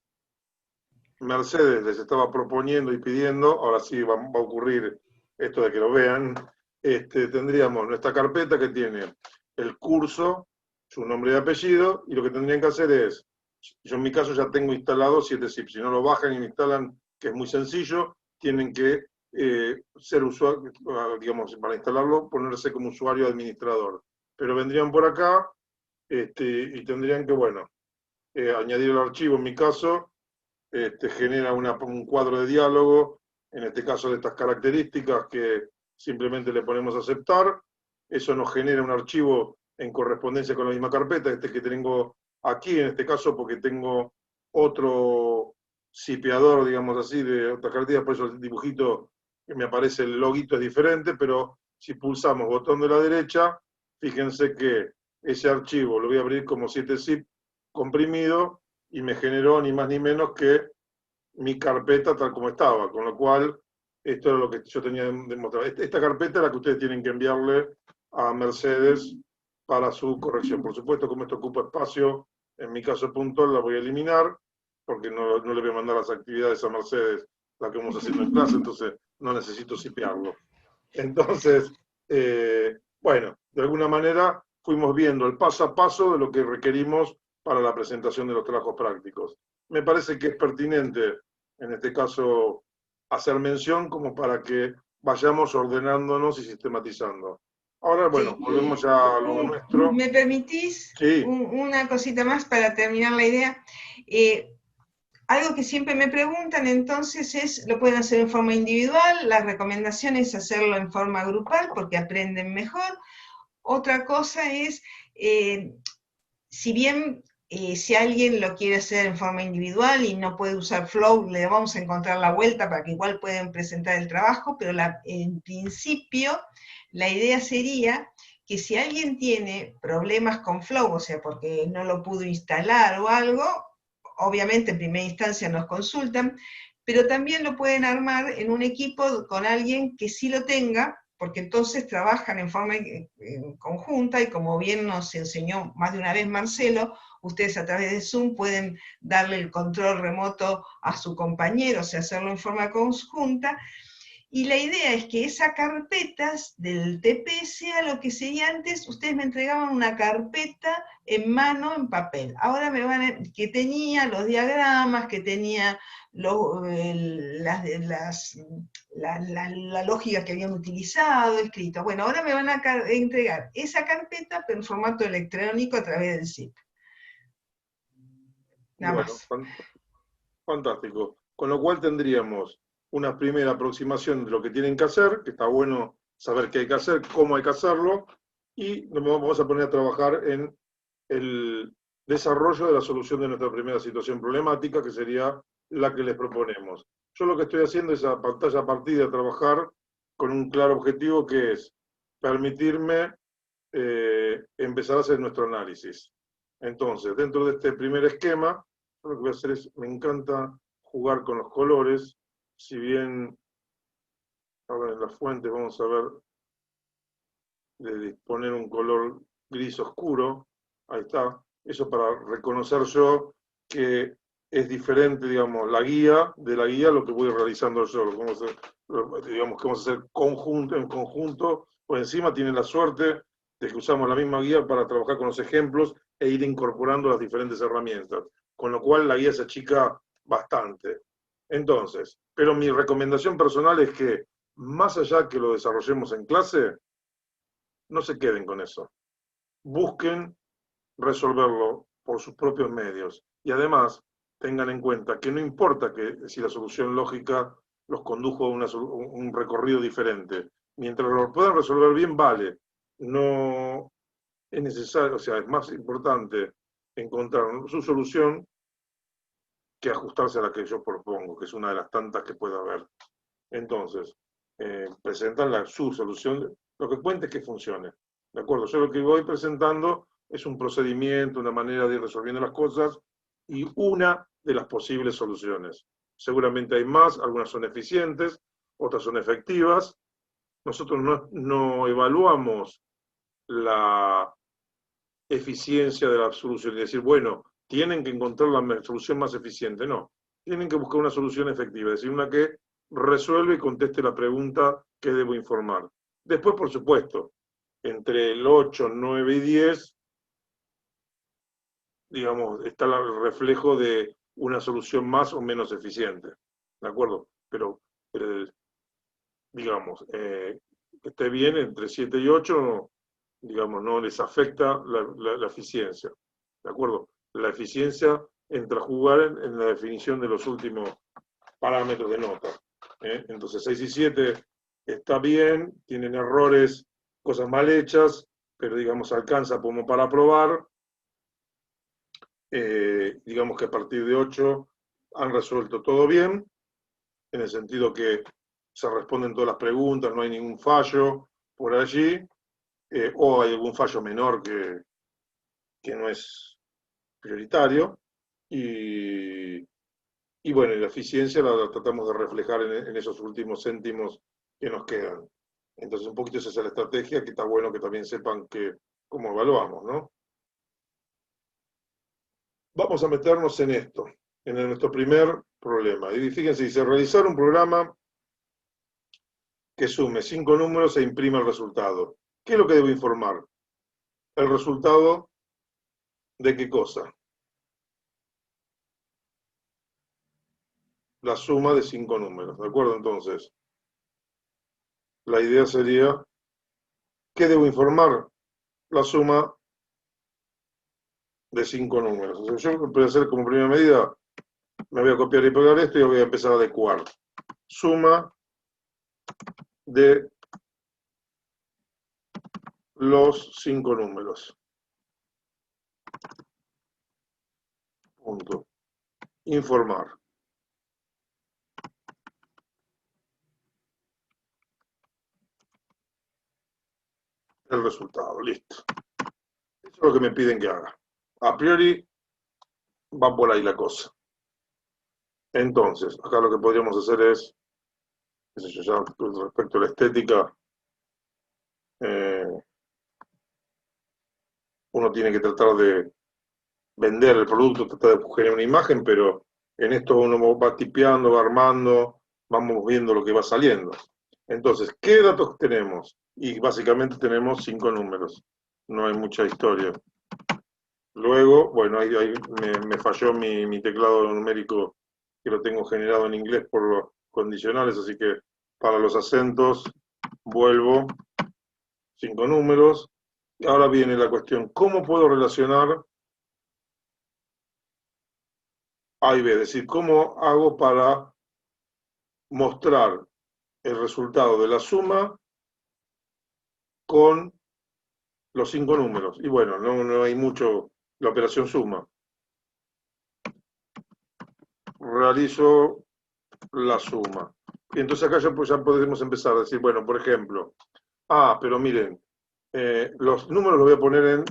Mercedes les estaba proponiendo y pidiendo, ahora sí va a ocurrir esto de que lo vean, tendríamos nuestra carpeta que tiene el curso, su nombre y apellido, y lo que tendrían que hacer es, yo en mi caso ya tengo instalado 7 zips, si no lo bajan y lo instalan, que es muy sencillo, tienen que ser usuario, digamos, para instalarlo, ponerse como usuario administrador. Pero vendrían por acá y tendrían que, bueno, añadir el archivo, en mi caso, genera un cuadro de diálogo, en este caso de estas características que simplemente le ponemos a aceptar. Eso nos genera un archivo en correspondencia con la misma carpeta, que tengo aquí, en este caso, porque tengo otro zipeador, digamos así, de otras características, por eso el dibujito que me aparece, el loguito es diferente, pero si pulsamos botón de la derecha, fíjense que ese archivo lo voy a abrir como 7zip comprimido, y me generó ni más ni menos que mi carpeta tal como estaba, con lo cual esto es lo que yo tenía demostrado. Esta carpeta es la que ustedes tienen que enviarle a Mercedes para su corrección. Por supuesto, como esto ocupa espacio, en mi caso puntual la voy a eliminar, porque no le voy a mandar las actividades a Mercedes, las que vamos haciendo en clase, entonces no necesito zipearlo. Entonces, bueno, de alguna manera fuimos viendo el paso a paso de lo que requerimos para la presentación de los trabajos prácticos. Me parece que es pertinente, en este caso, hacer mención como para que vayamos ordenándonos y sistematizando. Ahora, bueno, sí, volvemos ya a lo nuestro. ¿Me permitís? Sí. Una cosita más para terminar la idea. Algo que siempre me preguntan entonces es, ¿lo pueden hacer en forma individual? La recomendación es hacerlo en forma grupal porque aprenden mejor. Otra cosa es, si bien si alguien lo quiere hacer en forma individual y no puede usar Flow, le vamos a encontrar la vuelta para que igual puedan presentar el trabajo, pero en principio la idea sería que si alguien tiene problemas con Flow, o sea, porque no lo pudo instalar o algo, obviamente en primera instancia nos consultan, pero también lo pueden armar en un equipo con alguien que sí lo tenga, porque entonces trabajan en forma conjunta, y como bien nos enseñó más de una vez Marcelo, ustedes a través de Zoom pueden darle el control remoto a su compañero, o sea, hacerlo en forma conjunta. Y la idea es que esas carpetas del TP sea lo que sería antes. Ustedes me entregaban una carpeta en mano, en papel. Ahora me van a, que tenía los diagramas, que tenía la lógica que habían utilizado, escrito. Bueno, ahora me van a entregar esa carpeta, pero en formato electrónico a través del zip. Nada Bueno, más. fantástico. Con lo cual tendríamos una primera aproximación de lo que tienen que hacer, que está bueno saber qué hay que hacer, cómo hay que hacerlo, y nos vamos a poner a trabajar en el desarrollo de la solución de nuestra primera situación problemática, que sería la que les proponemos. Yo lo que estoy haciendo es a pantalla partida trabajar con un claro objetivo, que es permitirme empezar a hacer nuestro análisis. Entonces, dentro de este primer esquema, lo que voy a hacer es, me encanta jugar con los colores, si bien ahora en la fuente vamos a ver de disponer un color gris oscuro, ahí está, eso para reconocer yo que es diferente, digamos, la guía de la guía, lo que voy realizando yo, lo que vamos a hacer, digamos que vamos a hacer en conjunto, por encima tiene la suerte de que usamos la misma guía para trabajar con los ejemplos e ir incorporando las diferentes herramientas, con lo cual la guía se achica bastante. Entonces, pero mi recomendación personal es que, más allá que lo desarrollemos en clase, no se queden con eso. Busquen resolverlo por sus propios medios. Y además, tengan en cuenta que no importa que si la solución lógica los condujo a un recorrido diferente. Mientras lo puedan resolver bien, vale. No es necesario, o sea, es más importante encontrar su solución que ajustarse a la que yo propongo, que es una de las tantas que puede haber. Entonces, presentan su solución, lo que cuente es que funcione. ¿De acuerdo? Yo lo que voy presentando es un procedimiento, una manera de ir resolviendo las cosas y una de las posibles soluciones. Seguramente hay más, algunas son eficientes, otras son efectivas. Nosotros no evaluamos la eficiencia de la solución y decir, bueno, tienen que encontrar la solución más eficiente. No, tienen que buscar una solución efectiva, es decir, una que resuelve y conteste la pregunta que debo informar. Después, por supuesto, entre el 8, 9 y 10, digamos, está el reflejo de una solución más o menos eficiente. ¿De acuerdo? Pero digamos, que esté bien entre 7 y 8, digamos, no les afecta la eficiencia. ¿De acuerdo? La eficiencia entra a jugar en la definición de los últimos parámetros de nota. Entonces 6 y 7 está bien, tienen errores, cosas mal hechas, pero digamos alcanza como para probar. Digamos que a partir de 8 han resuelto todo bien, en el sentido que se responden todas las preguntas, no hay ningún fallo por allí, o hay algún fallo menor que no es prioritario, y, y bueno, y la eficiencia la tratamos de reflejar en esos últimos céntimos que nos quedan. Entonces, un poquito esa es la estrategia, que está bueno que también sepan cómo evaluamos, ¿no? Vamos a meternos en esto, en nuestro primer problema. Y fíjense, dice, realizar un programa que sume 5 números e imprima el resultado. ¿Qué es lo que debo informar? ¿El resultado de qué cosa? La suma de 5 números, ¿de acuerdo? Entonces, la idea sería, ¿qué debo informar? La suma de 5 números. O sea, yo voy a hacer como primera medida, me voy a copiar y pegar esto y voy a empezar a adecuar. Suma de los 5 números. Punto. Informar. El resultado, listo. Eso es lo que me piden que haga. A priori va por ahí la cosa. Entonces, acá lo que podríamos hacer es, qué sé yo, ya respecto a la estética, uno tiene que tratar de vender el producto, tratar de generar una imagen, pero en esto uno va tipeando, va armando, vamos viendo lo que va saliendo. Entonces, ¿qué datos tenemos? Y básicamente tenemos 5 números, no hay mucha historia. Luego, bueno, ahí me falló mi teclado numérico, que lo tengo generado en inglés por los condicionales, así que para los acentos vuelvo 5 números. Y ahora viene la cuestión, ¿cómo puedo relacionar A y B? Es decir, ¿cómo hago para mostrar el resultado de la suma con los 5 números? Y bueno, no hay mucho, la operación suma. Realizo la suma. Y entonces acá ya podemos empezar a decir, bueno, por ejemplo, pero miren, los números los voy a poner en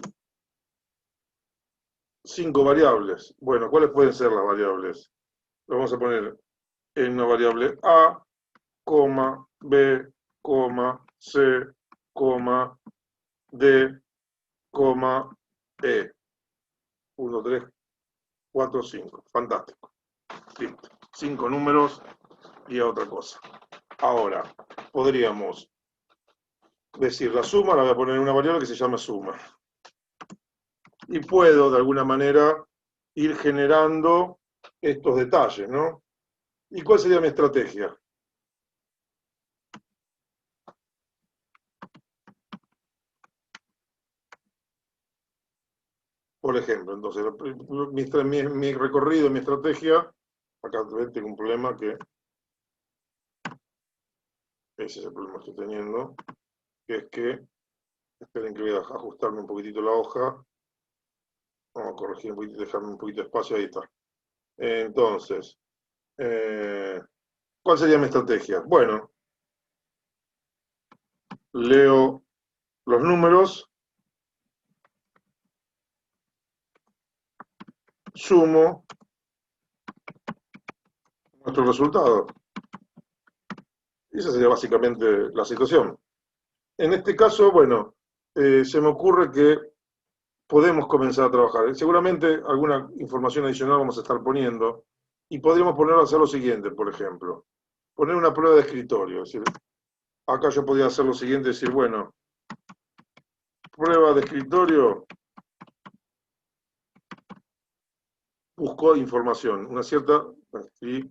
5 variables. Bueno, ¿cuáles pueden ser las variables? Lo vamos a poner en una variable A, B, C, D, E. 1, 3, 4, 5. Fantástico. Listo. 5 números y a otra cosa. Ahora, podríamos decir la suma, la voy a poner en una variable que se llama suma. Y puedo, de alguna manera, ir generando estos detalles, ¿no? ¿Y cuál sería mi estrategia? Por ejemplo, entonces, mi recorrido, mi estrategia, acá tengo un problema que, ese es el problema que estoy teniendo, que es que, esperen que voy a ajustarme un poquitito la hoja, vamos a corregir un poquito, dejarme un poquito de espacio, ahí está. Entonces, ¿cuál sería mi estrategia? Bueno, leo los números, sumo, nuestro resultado. Y esa sería básicamente la situación. En este caso, bueno, se me ocurre que podemos comenzar a trabajar. Seguramente alguna información adicional vamos a estar poniendo y podríamos poner a hacer lo siguiente, por ejemplo. Poner una prueba de escritorio. Es decir, acá yo podría hacer lo siguiente, decir, bueno, prueba de escritorio, busco información, una cierta escritorio.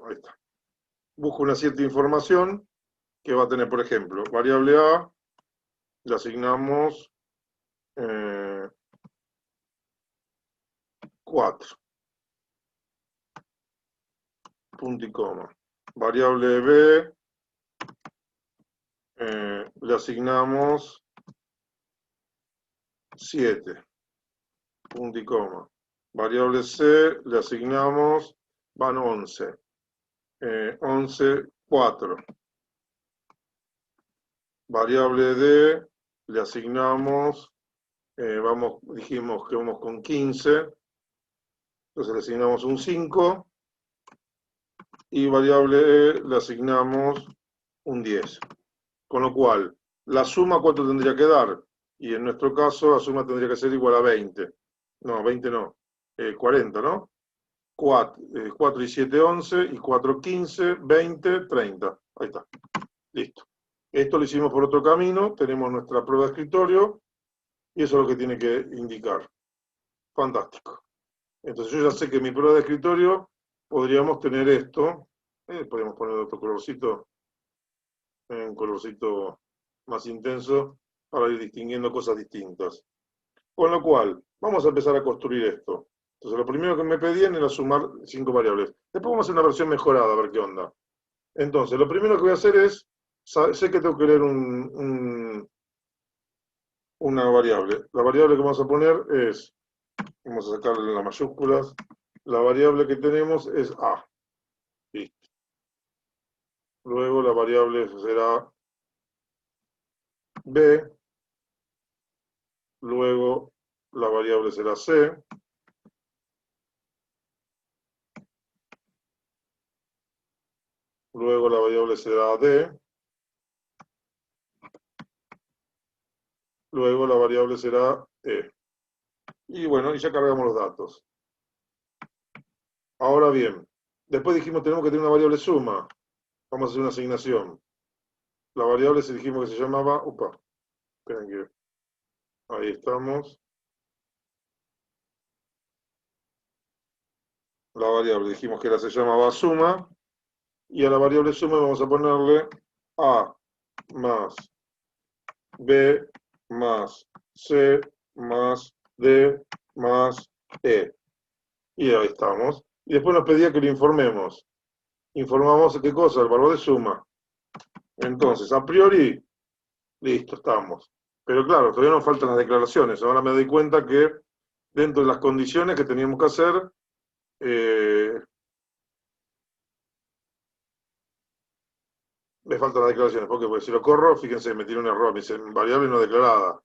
Ahí está. Busco una cierta información que va a tener, por ejemplo, variable A, le asignamos 4, punto y coma. Variable B, le asignamos 7, punto y coma. Variable C, le asignamos, van 11. 11, 4. Variable D, le asignamos, dijimos que vamos con 15, entonces le asignamos un 5, y variable E le asignamos un 10. Con lo cual, la suma, ¿cuánto tendría que dar? Y en nuestro caso, la suma tendría que ser igual a 20. No, 20 no, 40, ¿no? 4 y 7, 11, y 4, 15, 20, 30. Ahí está. Listo. Esto lo hicimos por otro camino, tenemos nuestra prueba de escritorio, y eso es lo que tiene que indicar. Fantástico. Entonces yo ya sé que en mi prueba de escritorio podríamos tener esto, podríamos poner otro colorcito, un colorcito más intenso, para ir distinguiendo cosas distintas. Con lo cual, vamos a empezar a construir esto. Entonces lo primero que me pedían era sumar 5 variables. Después vamos a hacer una versión mejorada, a ver qué onda. Entonces, lo primero que voy a hacer es, sé que tengo que leer una variable. La variable que vamos a poner es, vamos a sacarle las mayúsculas, la variable que tenemos es A. Listo. Luego la variable será B. Luego la variable será C. luego la variable será D, luego la variable será E. Y bueno, y ya cargamos los datos. Ahora bien, después dijimos tenemos que tener una variable suma. Vamos a hacer una asignación. La variable se dijimos que se llamaba, esperen que, ahí estamos. La variable dijimos que se llamaba suma, y a la variable suma vamos a ponerle A más B más C más D más E. Y ahí estamos. Y después nos pedía que lo informemos. Informamos qué cosa, el valor de suma. Entonces, a priori, listo, estamos. Pero claro, todavía nos faltan las declaraciones. Ahora me doy cuenta que dentro de las condiciones que teníamos que hacer, me faltan las declaraciones. ¿Por qué? Porque si lo corro, fíjense, me tiene un error. Me dice variable no declarada.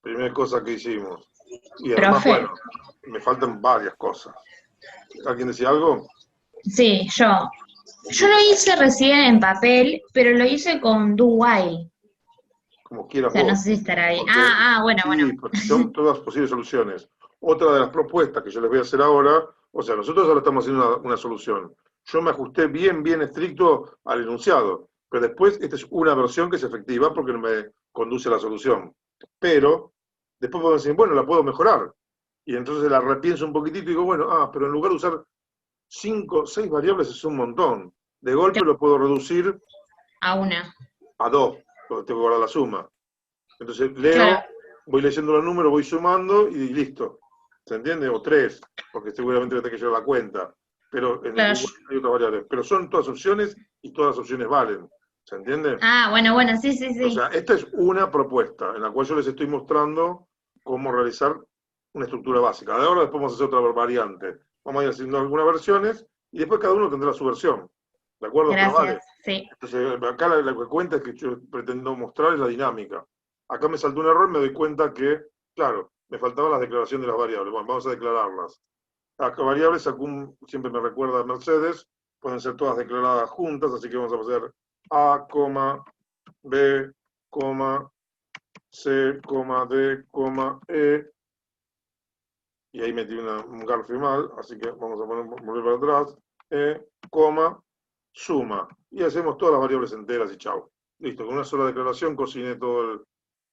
Primera cosa que hicimos. Y además, Profe, bueno, me faltan varias cosas. ¿Alguien decía algo? sí, yo lo hice recién en papel, pero lo hice con do while. Como O quieras sea, no vos. sé si estará bien. Porque Bueno, sí, bueno. porque son todas posibles soluciones. Otra de las propuestas que yo les voy a hacer ahora, o sea, nosotros ahora estamos haciendo una solución. Yo me ajusté bien, bien estricto al enunciado, pero después esta es una versión que es efectiva porque no me conduce a la solución. Pero después puedo decir, bueno, la puedo mejorar. Y entonces la repienso un poquitito y digo, bueno, pero en lugar de usar 5, 6 variables es un montón. De golpe lo puedo reducir A una. a 2, porque tengo que guardar la suma. Entonces leo, Claro, voy leyendo los números, voy sumando y listo. ¿Se entiende? O 3, porque seguramente voy a tener que llevar la cuenta. Pero en el claro. Google hay otras variables. Pero son todas opciones y todas las opciones valen. ¿Se entiende? Bueno, sí, sí, O sí. sea, esta es una propuesta en la cual yo les estoy mostrando cómo realizar una estructura básica. De ahora después vamos a hacer otra variante. Vamos a ir haciendo algunas versiones y después cada uno tendrá su versión. ¿De acuerdo? Pero vale. Gracias, sí. Entonces, acá lo que cuenta es que yo pretendo mostrar es la dinámica. Acá me saltó un error, me doy cuenta que, claro, me faltaban las declaraciones de las variables. Bueno, vamos a declararlas. Acá variables, siempre me recuerda a Mercedes, pueden ser todas declaradas juntas, así que vamos a hacer A, B, C, D, E, y ahí metí un garfio mal, así que vamos a volver para atrás, suma, y hacemos todas las variables enteras y chau. Listo, con una sola declaración cociné todo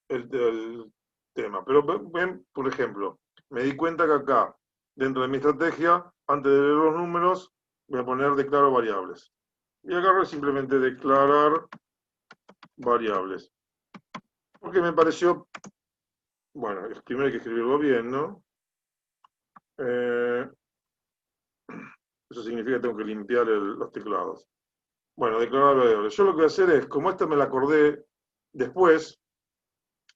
el tema. Pero ven, por ejemplo, me di cuenta que acá, dentro de mi estrategia, antes de leer los números, voy a poner declaro variables. Y agarro simplemente declarar variables. Porque me pareció, bueno, primero hay que escribirlo bien, ¿no? Eso significa que tengo que limpiar los teclados. Bueno, declarar variables. Yo lo que voy a hacer es, como esta me la acordé después,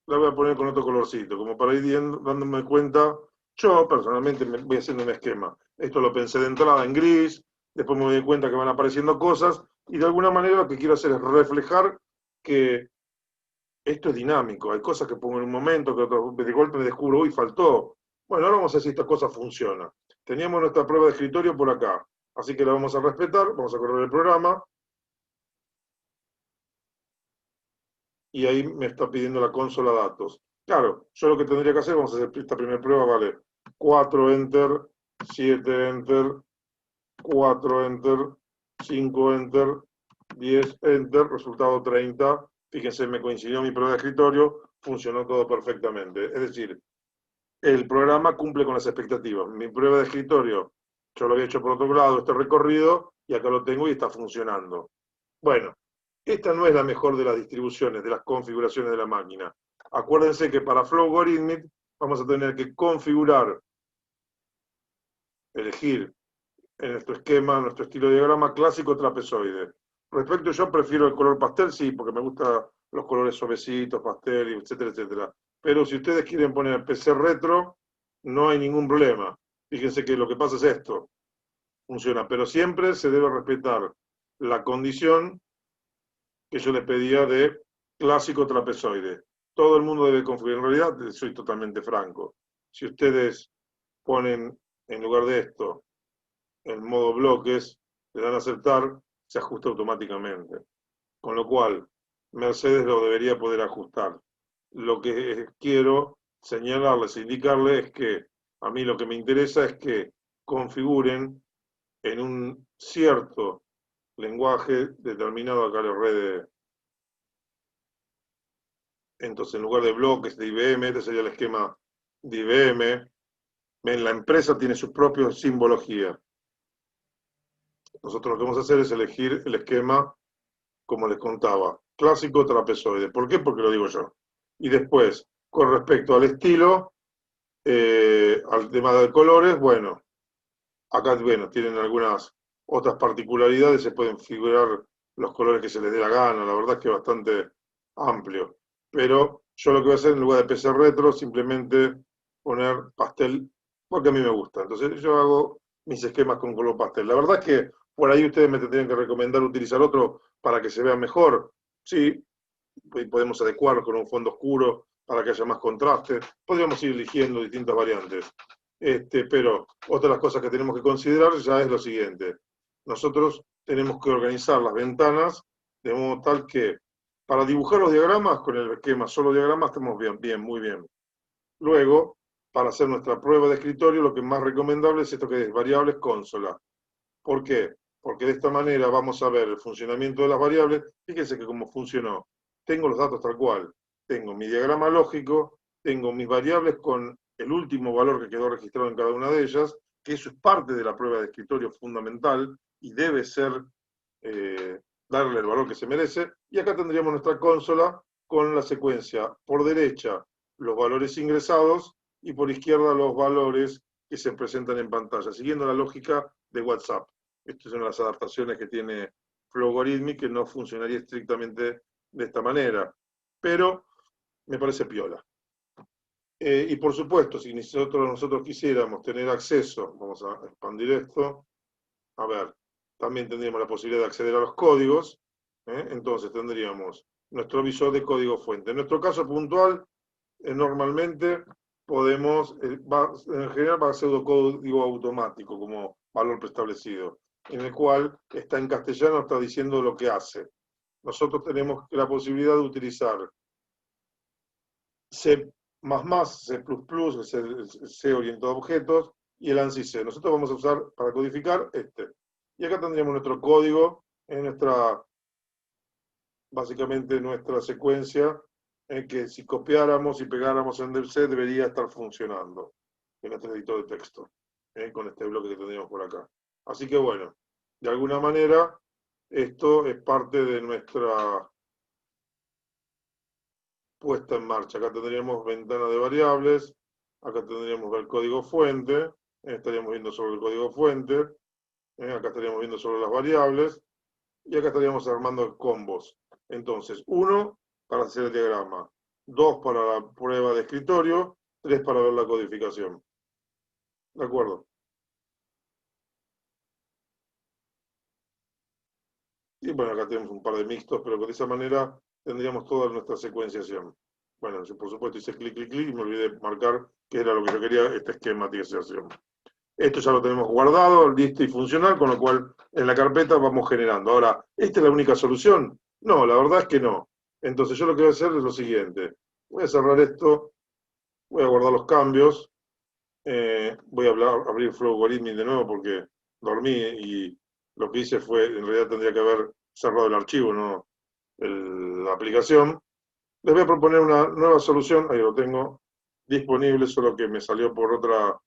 la voy a poner con otro colorcito, como para ir dándome cuenta. Yo personalmente me voy haciendo un esquema. Esto lo pensé de entrada en gris, después me doy cuenta que van apareciendo cosas, y de alguna manera lo que quiero hacer es reflejar que esto es dinámico. Hay cosas que pongo en un momento, que de golpe me descubro, uy, faltó. Bueno, ahora vamos a ver si esta cosa funciona. Teníamos nuestra prueba de escritorio por acá, así que la vamos a respetar, vamos a correr el programa, y ahí me está pidiendo la consola datos. Claro, yo lo que tendría que hacer, vamos a hacer esta primera prueba, vale, 4 enter, 7 enter, 4 enter, 5 enter, 10 enter, resultado 30. Fíjense, me coincidió mi prueba de escritorio, funcionó todo perfectamente. Es decir, el programa cumple con las expectativas. Mi prueba de escritorio, yo lo había hecho por otro lado, este recorrido, y acá lo tengo y está funcionando. Bueno, esta no es la mejor de las distribuciones, de las configuraciones de la máquina. Acuérdense que para Flow Algorithmic vamos a tener que configurar, elegir en nuestro esquema, nuestro estilo de diagrama clásico trapezoide. Respecto, yo prefiero el color pastel, sí, porque me gustan los colores suavecitos, pastel, etcétera, etcétera. Pero si ustedes quieren poner PC retro, no hay ningún problema. Fíjense que lo que pasa es esto, funciona, pero siempre se debe respetar la condición que yo les pedía de clásico trapezoide. Todo el mundo debe configurar. En realidad, soy totalmente franco. Si ustedes ponen, en lugar de esto, en modo bloques, le dan a aceptar, se ajusta automáticamente. Con lo cual, Mercedes lo debería poder ajustar. Lo que quiero señalarles, indicarles es que a mí lo que me interesa es que configuren en un cierto lenguaje determinado, acá le red. Entonces, en lugar de bloques de IBM, este sería el esquema de IBM. Ven, la empresa tiene su propia simbología. Nosotros lo que vamos a hacer es elegir el esquema, como les contaba, clásico trapezoide. ¿Por qué? Porque lo digo yo. Y después, con respecto al estilo, al tema de colores, bueno, acá bueno, tienen algunas otras particularidades, se pueden figurar los colores que se les dé la gana, la verdad es que es bastante amplio. Pero yo lo que voy a hacer en lugar de PC retro, simplemente poner pastel, porque a mí me gusta. Entonces yo hago mis esquemas con color pastel. La verdad es que por ahí ustedes me tendrían que recomendar utilizar otro para que se vea mejor. Sí, podemos adecuarlo con un fondo oscuro para que haya más contraste. Podríamos ir eligiendo distintas variantes. Pero otra de las cosas que tenemos que considerar ya es lo siguiente. Nosotros tenemos que organizar las ventanas de modo tal que para dibujar los diagramas, con el esquema solo diagramas, estamos bien, muy bien. Luego, para hacer nuestra prueba de escritorio, lo que es más recomendable es esto que es variables consola. ¿Por qué? Porque de esta manera vamos a ver el funcionamiento de las variables. Fíjense que cómo funcionó. Tengo los datos tal cual. Tengo mi diagrama lógico, tengo mis variables con el último valor que quedó registrado en cada una de ellas, que eso es parte de la prueba de escritorio fundamental y debe ser darle el valor que se merece. Y acá tendríamos nuestra consola con la secuencia por derecha los valores ingresados y por izquierda los valores que se presentan en pantalla, siguiendo la lógica de WhatsApp. Estas son las adaptaciones que tiene Flowgorithmic, que no funcionaría estrictamente de esta manera, pero me parece piola. Y por supuesto, si nosotros quisiéramos tener acceso, vamos a expandir esto, a ver, también tendríamos la posibilidad de acceder a los códigos, entonces tendríamos nuestro visor de código fuente. En nuestro caso puntual, normalmente podemos, en general va a ser código automático como valor preestablecido, en el cual está en castellano, está diciendo lo que hace. Nosotros tenemos la posibilidad de utilizar C++, C++, C orientado a objetos, y el ANSI C. Nosotros vamos a usar para codificar este. Y acá tendríamos nuestro código en básicamente nuestra secuencia, en que si copiáramos y pegáramos en del C debería estar funcionando en nuestro editor de texto, con este bloque que tendríamos por acá. Así que bueno, de alguna manera esto es parte de nuestra puesta en marcha. Acá tendríamos ventana de variables, acá tendríamos el código fuente, estaríamos viendo sobre el código fuente, acá estaríamos viendo sobre las variables, y acá estaríamos armando combos. Entonces, 1 para hacer el diagrama, 2 para la prueba de escritorio, 3 para ver la codificación. ¿De acuerdo? Y bueno, acá tenemos un par de mixtos, pero de esa manera tendríamos toda nuestra secuenciación. Bueno, yo por supuesto hice clic y me olvidé de marcar que era lo que yo quería, esta esquematización. Esto ya lo tenemos guardado, listo y funcional, con lo cual en la carpeta vamos generando. Ahora, ¿esta es la única solución? No, la verdad es que no. Entonces yo lo que voy a hacer es lo siguiente. Voy a cerrar esto, voy a guardar los cambios, voy a abrir Flowgorithmic de nuevo porque dormí y lo que hice fue, en realidad tendría que haber cerrado el archivo, no la aplicación. Les voy a proponer una nueva solución, ahí lo tengo disponible, solo que me salió por otra...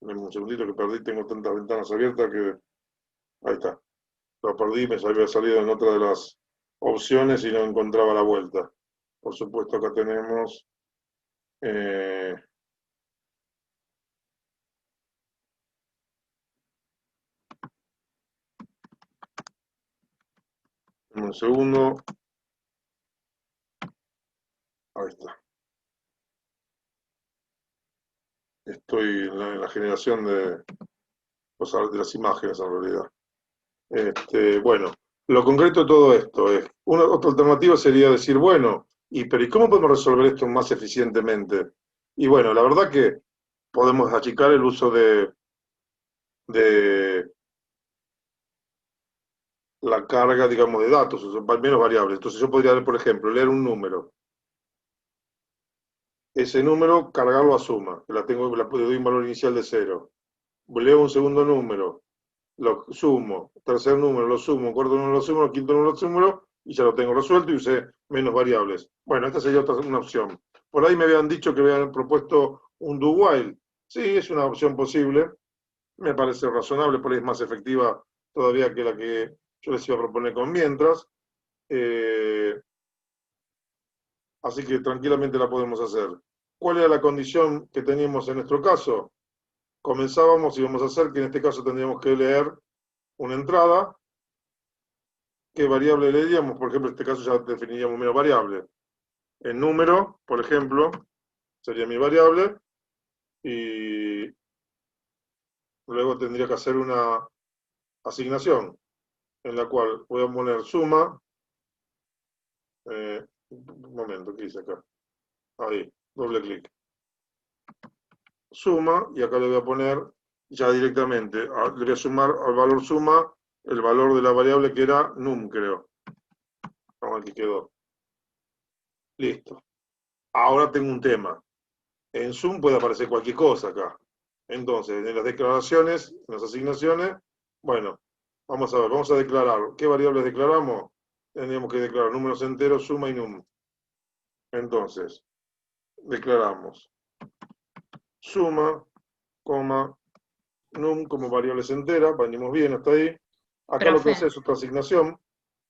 un segundito que perdí, tengo tantas ventanas abiertas que... Ahí está. Lo perdí, me había salido en otra de las opciones y no encontraba la vuelta. Por supuesto, acá tenemos... un segundo. Ahí está. Estoy en la generación de las imágenes en realidad. Bueno, lo concreto de todo esto es, otra alternativa sería decir, bueno, pero ¿y cómo podemos resolver esto más eficientemente? Y bueno, la verdad que podemos achicar el uso de de la carga, digamos, de datos, o sea, menos variables. Entonces yo podría, por ejemplo, leer un número. Ese número, cargarlo a suma, que le doy un valor inicial de 0. Leo un segundo número, lo sumo, tercer número lo sumo, cuarto número lo sumo, quinto número lo sumo, y ya lo tengo resuelto y usé menos variables. Bueno, esta sería una opción. Por ahí me habían dicho que habían propuesto un do while. Sí, es una opción posible. Me parece razonable, por ahí es más efectiva todavía que la que yo les iba a proponer con mientras. Así que tranquilamente la podemos hacer. ¿Cuál era la condición que teníamos en nuestro caso? Comenzábamos y vamos a hacer que en este caso tendríamos que leer una entrada. ¿Qué variable leeríamos? Por ejemplo, en este caso ya definiríamos menos variable. El número, por ejemplo, sería mi variable y luego tendría que hacer una asignación en la cual voy a poner suma. Un momento, ¿qué hice acá? Ahí, doble clic. Suma, y acá le voy a poner ya directamente, le voy a sumar al valor suma el valor de la variable que era num, creo. Vamos a ver qué quedó. Listo. Ahora tengo un tema. En Zoom puede aparecer cualquier cosa acá. Entonces, en las declaraciones, en las asignaciones, bueno, vamos a ver, vamos a declarar. ¿Qué variables declaramos? Tendríamos que declarar números enteros, suma y num. Entonces, declaramos suma, coma, num como variables enteras, venimos bien hasta ahí. Acá lo que hace Profe, es otra asignación.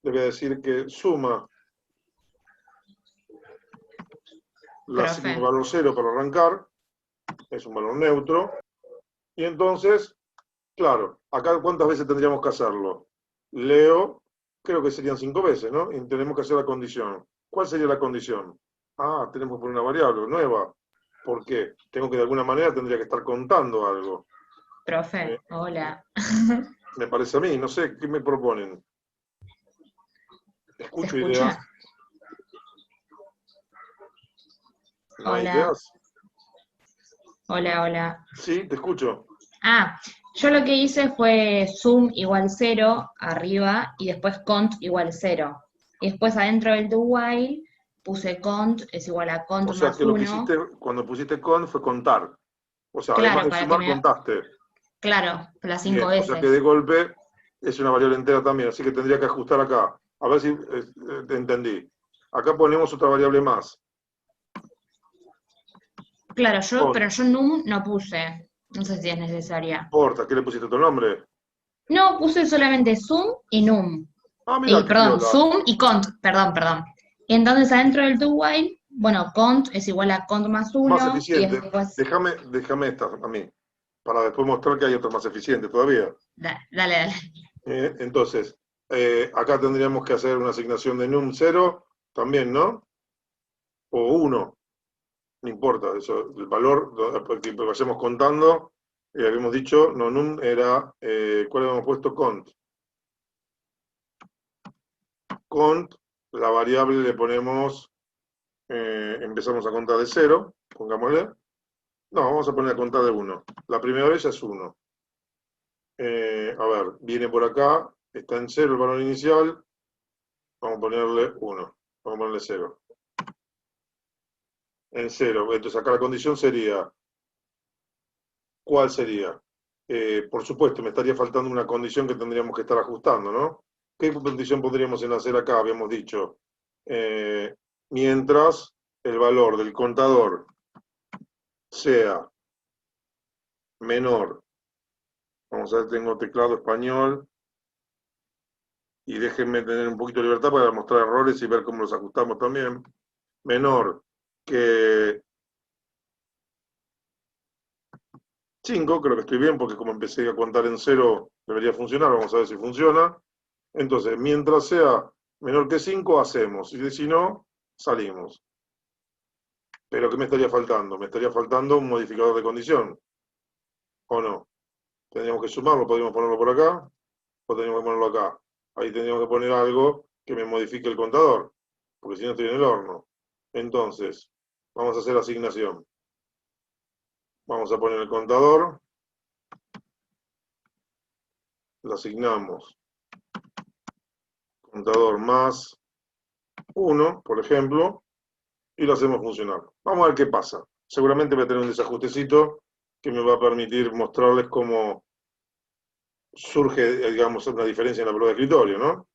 Le voy a decir que suma, le asigno un profe. valor 0 para arrancar, es un valor neutro. Y entonces, claro, acá cuántas veces tendríamos que hacerlo. Leo, creo que serían 5 veces, ¿no? Y tenemos que hacer la condición. ¿Cuál sería la condición? Ah, tenemos que poner una variable nueva. ¿Por qué? Tengo que de alguna manera tendría que estar contando algo. Profe, hola. Me parece a mí, no sé, ¿qué me proponen? ¿Se Escucho ideas. escucha? ¿No hay Hola, ideas? hola, hola. Sí, te escucho. Ah, yo lo que hice fue sum igual 0 arriba y después cont igual 0. Y después adentro del do while puse cont es igual a cont O sea más que lo que 1. hiciste cuando pusiste con fue contar. O sea, además Claro, de para que sumar, me... contaste. Claro, las 5 Bien, o sea que de veces. golpe es una variable entera también, así que tendría que ajustar acá. A ver si te entendí. Acá ponemos otra variable más. Claro, Con, pero yo num no puse. No sé si es no necesaria. importa, ¿qué le pusiste tu nombre? No, puse solamente sum y num. Ah, mira, Y, qué perdón, piola. sum y cont, perdón. Y entonces adentro del do while, bueno, cont es igual a cont más Más 1 y eficiente. después, Déjame esta a mí, para después mostrar que hay otra más eficiente todavía. dale. Entonces, acá tendríamos que hacer una asignación de num 0, también, ¿no? O 1. No importa, eso, el valor que vayamos contando, habíamos dicho, no num era, ¿cuál habíamos puesto? Cont. Cont, la variable le ponemos, empezamos a contar de 0, pongámosle. No, vamos a poner a contar de 1. La primera vez ya es 1. A ver, viene por acá, está en 0 el valor inicial, vamos a ponerle 1, vamos a ponerle 0. En 0, entonces acá la condición sería, ¿cuál sería? Por supuesto, me estaría faltando una condición que tendríamos que estar ajustando, ¿no? ¿Qué condición podríamos hacer acá? Habíamos dicho, mientras el valor del contador sea menor, vamos a ver, tengo teclado español, y déjenme tener un poquito de libertad para mostrar errores y ver cómo los ajustamos también, menor que 5, creo que estoy bien, porque como empecé a contar en 0, debería funcionar, vamos a ver si funciona. Entonces, mientras sea menor que 5, hacemos, y si no, salimos. Pero ¿qué me estaría faltando? Me estaría faltando un modificador de condición, ¿o no? Tendríamos que sumarlo, podríamos ponerlo por acá, o tendríamos que ponerlo acá. Ahí tendríamos que poner algo que me modifique el contador, porque si no estoy en el horno. Entonces, vamos a hacer asignación. Vamos a poner el contador. le asignamos contador más 1, por ejemplo, y lo hacemos funcionar. Vamos a ver qué pasa. Seguramente voy a tener un desajustecito que me va a permitir mostrarles cómo surge, digamos, una diferencia en la prueba de escritorio, ¿no?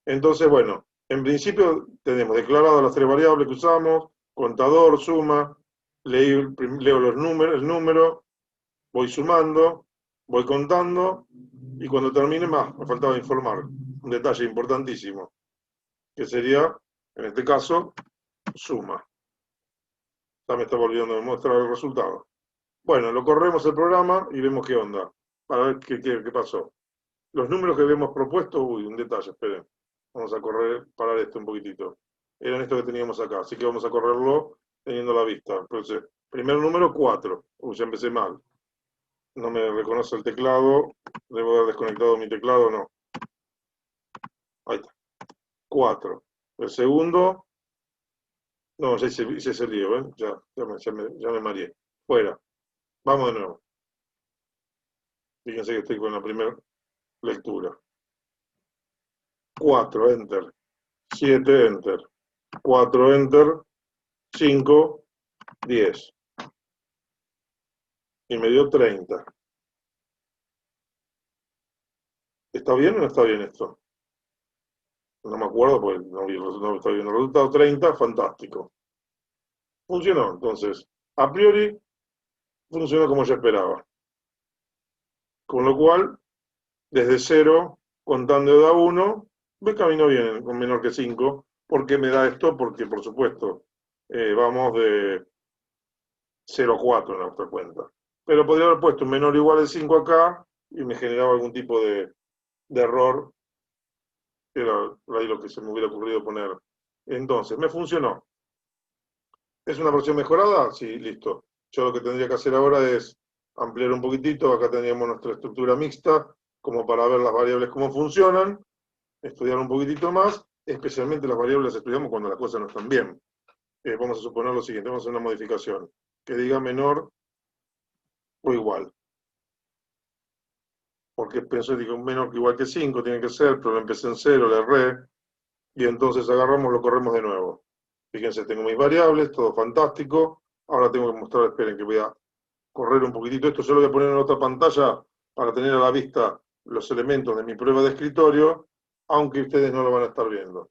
Entonces, bueno, en principio tenemos declarado las 3 variables que usamos, contador, suma, leo los números, el número, voy sumando, voy contando, y cuando termine más, me faltaba informar un detalle importantísimo, que sería, en este caso, suma. Ya me estaba olvidando de mostrar el resultado. Bueno, lo corremos el programa y vemos qué onda, para ver qué pasó. Los números que habíamos propuesto, uy, un detalle, esperen. Vamos a parar esto un poquitito. Eran estos que teníamos acá, así que vamos a correrlo teniendo la vista. Entonces, primer número, 4. Uy, ya empecé mal. No me reconoce el teclado. Debo haber desconectado mi teclado, no. Ahí está. 4. El segundo, no, ya hice ese lío, ¿eh? Ya me mareé. Fuera. Vamos de nuevo. Fíjense que estoy con la primera lectura. 4, enter. 7, enter. 4, enter. 5, 10. Y me dio 30. ¿Está bien o no está bien esto? No me acuerdo porque no está bien el resultado. 30, fantástico. Funcionó, entonces. A priori, funcionó como yo esperaba. Con lo cual, desde 0, contando de a 1, me camino bien, con menor que 5. ¿Por qué me da esto? Porque, por supuesto, vamos de 0 a 4 en nuestra cuenta. Pero podría haber puesto un menor o igual de 5 acá y me generaba algún tipo de error. Era ahí lo que se me hubiera ocurrido poner. Entonces, me funcionó. ¿Es una versión mejorada? Sí, listo. Yo lo que tendría que hacer ahora es ampliar un poquitito. Acá teníamos nuestra estructura mixta, como para ver las variables cómo funcionan, estudiar un poquitito más, especialmente las variables las estudiamos cuando las cosas no están bien. Vamos a suponer lo siguiente, vamos a hacer una modificación, que diga menor o igual. Porque pensé, digo, menor que igual que 5 tiene que ser, pero lo empecé en 0, le erré, y entonces agarramos, lo corremos de nuevo. Fíjense, tengo mis variables, todo fantástico. Ahora tengo que mostrar, esperen que voy a correr un poquitito esto. Yo lo voy a poner en otra pantalla para tener a la vista los elementos de mi prueba de escritorio, aunque ustedes no lo van a estar viendo.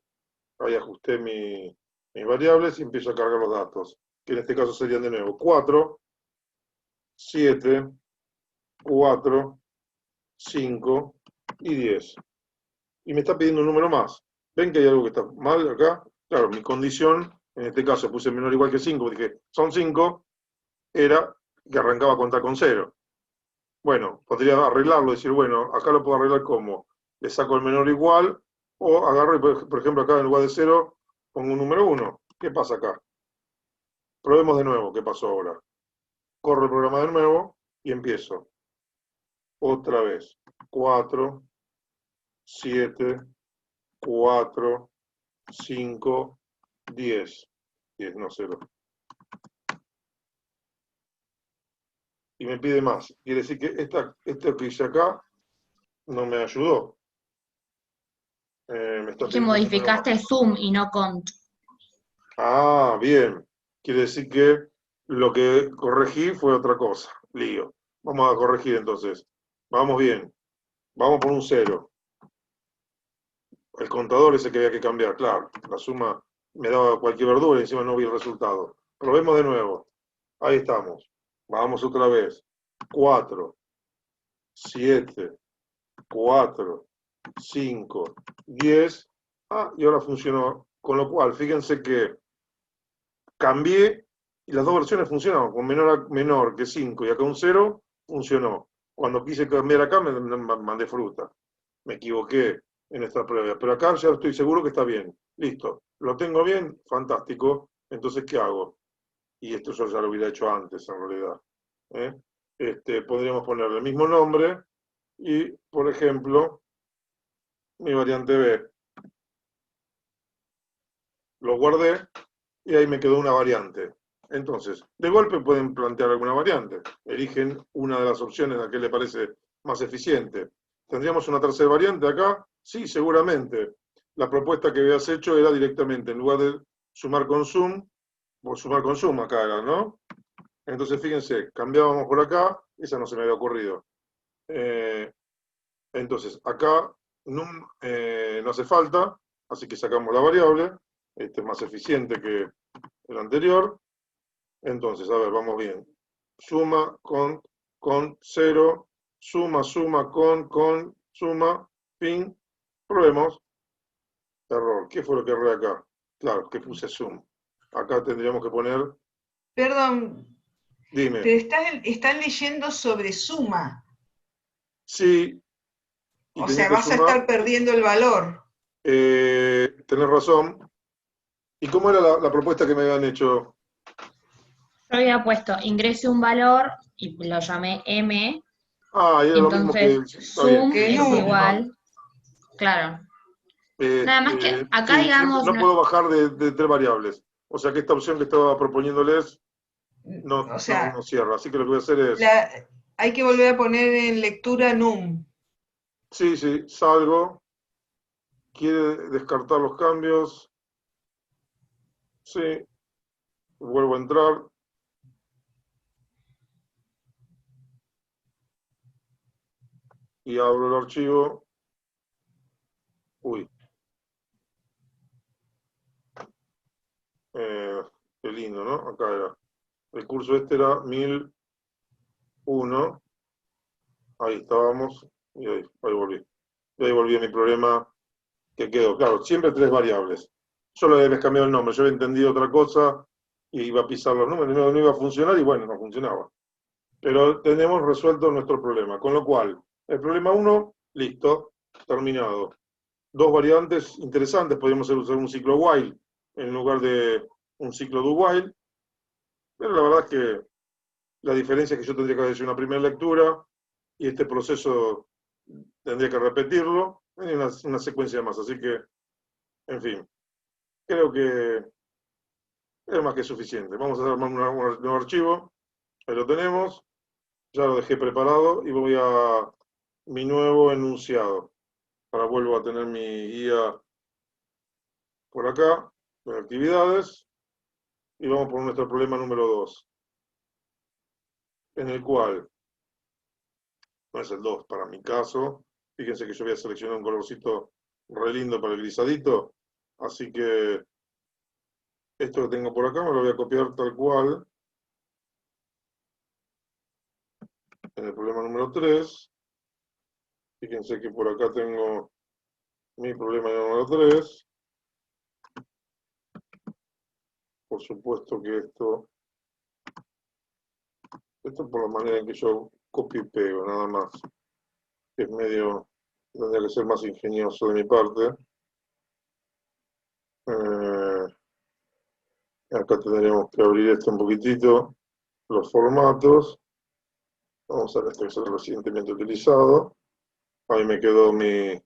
Ahí ajusté mis variables y empiezo a cargar los datos, que en este caso serían de nuevo 4, 7, 4, 5 y 10. Y me está pidiendo un número más. ¿Ven que hay algo que está mal acá? Claro, mi condición, en este caso puse menor o igual que 5, dije, son 5, era que arrancaba a contar con 0. Bueno, podría arreglarlo, decir, bueno, acá lo puedo arreglar como, le saco el menor igual, o agarro y, por ejemplo, acá en lugar de 0, pongo un número 1. ¿Qué pasa acá? Probemos de nuevo qué pasó ahora. Corro el programa de nuevo y empiezo. Otra vez. 4, 7, 4, 5, 10. 10, no 0. Y me pide más. Quiere decir que esto que hice acá no me ayudó. Me está Es que pidiendo un número más. modificaste zoom y no cont. Ah, bien. Quiere decir que lo que corregí fue otra cosa. Lío. Vamos a corregir entonces. Vamos bien. Vamos por un 0. El contador ese que había que cambiar, claro. La suma me daba cualquier verdura y encima no vi el resultado. Probemos de nuevo. Ahí estamos. Vamos otra vez. 4, 7, 4, 5, 10. Ah, y ahora funcionó. Con lo cual, fíjense que cambié y las dos versiones funcionaron. Con menor que 5 y acá un 0, funcionó. Cuando quise cambiar acá, me mandé fruta. Me equivoqué en esta prueba. Pero acá ya estoy seguro que está bien. Listo. ¿Lo tengo bien? Fantástico. Entonces, ¿qué hago? Y esto yo ya lo hubiera hecho antes, en realidad. Podríamos ponerle el mismo nombre y, por ejemplo, mi variante B. Lo guardé y ahí me quedó una variante. Entonces, de golpe pueden plantear alguna variante. Eligen una de las opciones a que le parece más eficiente. ¿Tendríamos una tercera variante acá? Sí, seguramente. La propuesta que habías hecho era directamente, en lugar de sumar con sum, por sumar con sum acá era, ¿no? Entonces, fíjense, cambiábamos por acá, esa no se me había ocurrido. Entonces, acá num, no hace falta, así que sacamos la variable. Este es más eficiente que el anterior. Entonces, a ver, vamos bien. Suma, con 0, suma, con, suma, fin. Probemos. Error. ¿Qué fue lo que erré acá? Claro, que puse sum. Acá tendríamos que poner, Perdón, dime. pero están leyendo sobre suma. Sí, y O tenía sea, que vas a sumar. estar perdiendo el valor. Tenés razón. ¿Y cómo era la propuesta que me habían hecho? Yo había puesto ingrese un valor y lo llamé M, Ah, y era lo mismo que. entonces Está bien. sum Que es num. igual, claro. Nada más que acá, Sí, siempre, digamos, no puedo bajar de 3 variables. O sea que esta opción que estaba proponiéndoles O no sea, cierra. Así que lo que voy a hacer es. hay que volver a poner en lectura num. Sí, salgo. Quiere descartar los cambios. Sí, vuelvo a entrar. Y abro el archivo. Uy, qué lindo, ¿no? Acá era. El curso este era 1001. Ahí estábamos. Y ahí volví. Y ahí volví a mi problema que quedó. Claro, siempre 3 variables. Solo habías cambiado el nombre. Yo había entendido otra cosa y iba a pisar los números. No iba a funcionar y bueno, no funcionaba. Pero tenemos resuelto nuestro problema. Con lo cual, el problema 1, listo, terminado. 2 variantes interesantes. Podríamos usar un ciclo while en lugar de un ciclo do while. Pero la verdad es que la diferencia es que yo tendría que haber hecho una primera lectura y este proceso tendría que repetirlo en una secuencia más. Así que, en fin, creo que es más que suficiente. Vamos a armar un nuevo archivo. Ahí lo tenemos. Ya lo dejé preparado y voy a mi nuevo enunciado. Ahora vuelvo a tener mi guía por acá, de actividades, y vamos por nuestro problema número 2, en el cual, no es el 2 para mi caso, fíjense que yo voy a seleccionar un colorcito re lindo para el grisadito, así que esto que tengo por acá me lo voy a copiar tal cual en el problema número 3. Fíjense que por acá tengo mi problema número 3. Por supuesto que esto es por la manera en que yo copio y pego, nada más. Que es medio, tendría que ser más ingenioso de mi parte. Acá tendríamos que abrir esto un poquitito, los formatos. Vamos a ver esto que es el recientemente utilizado. Ahí me quedó mi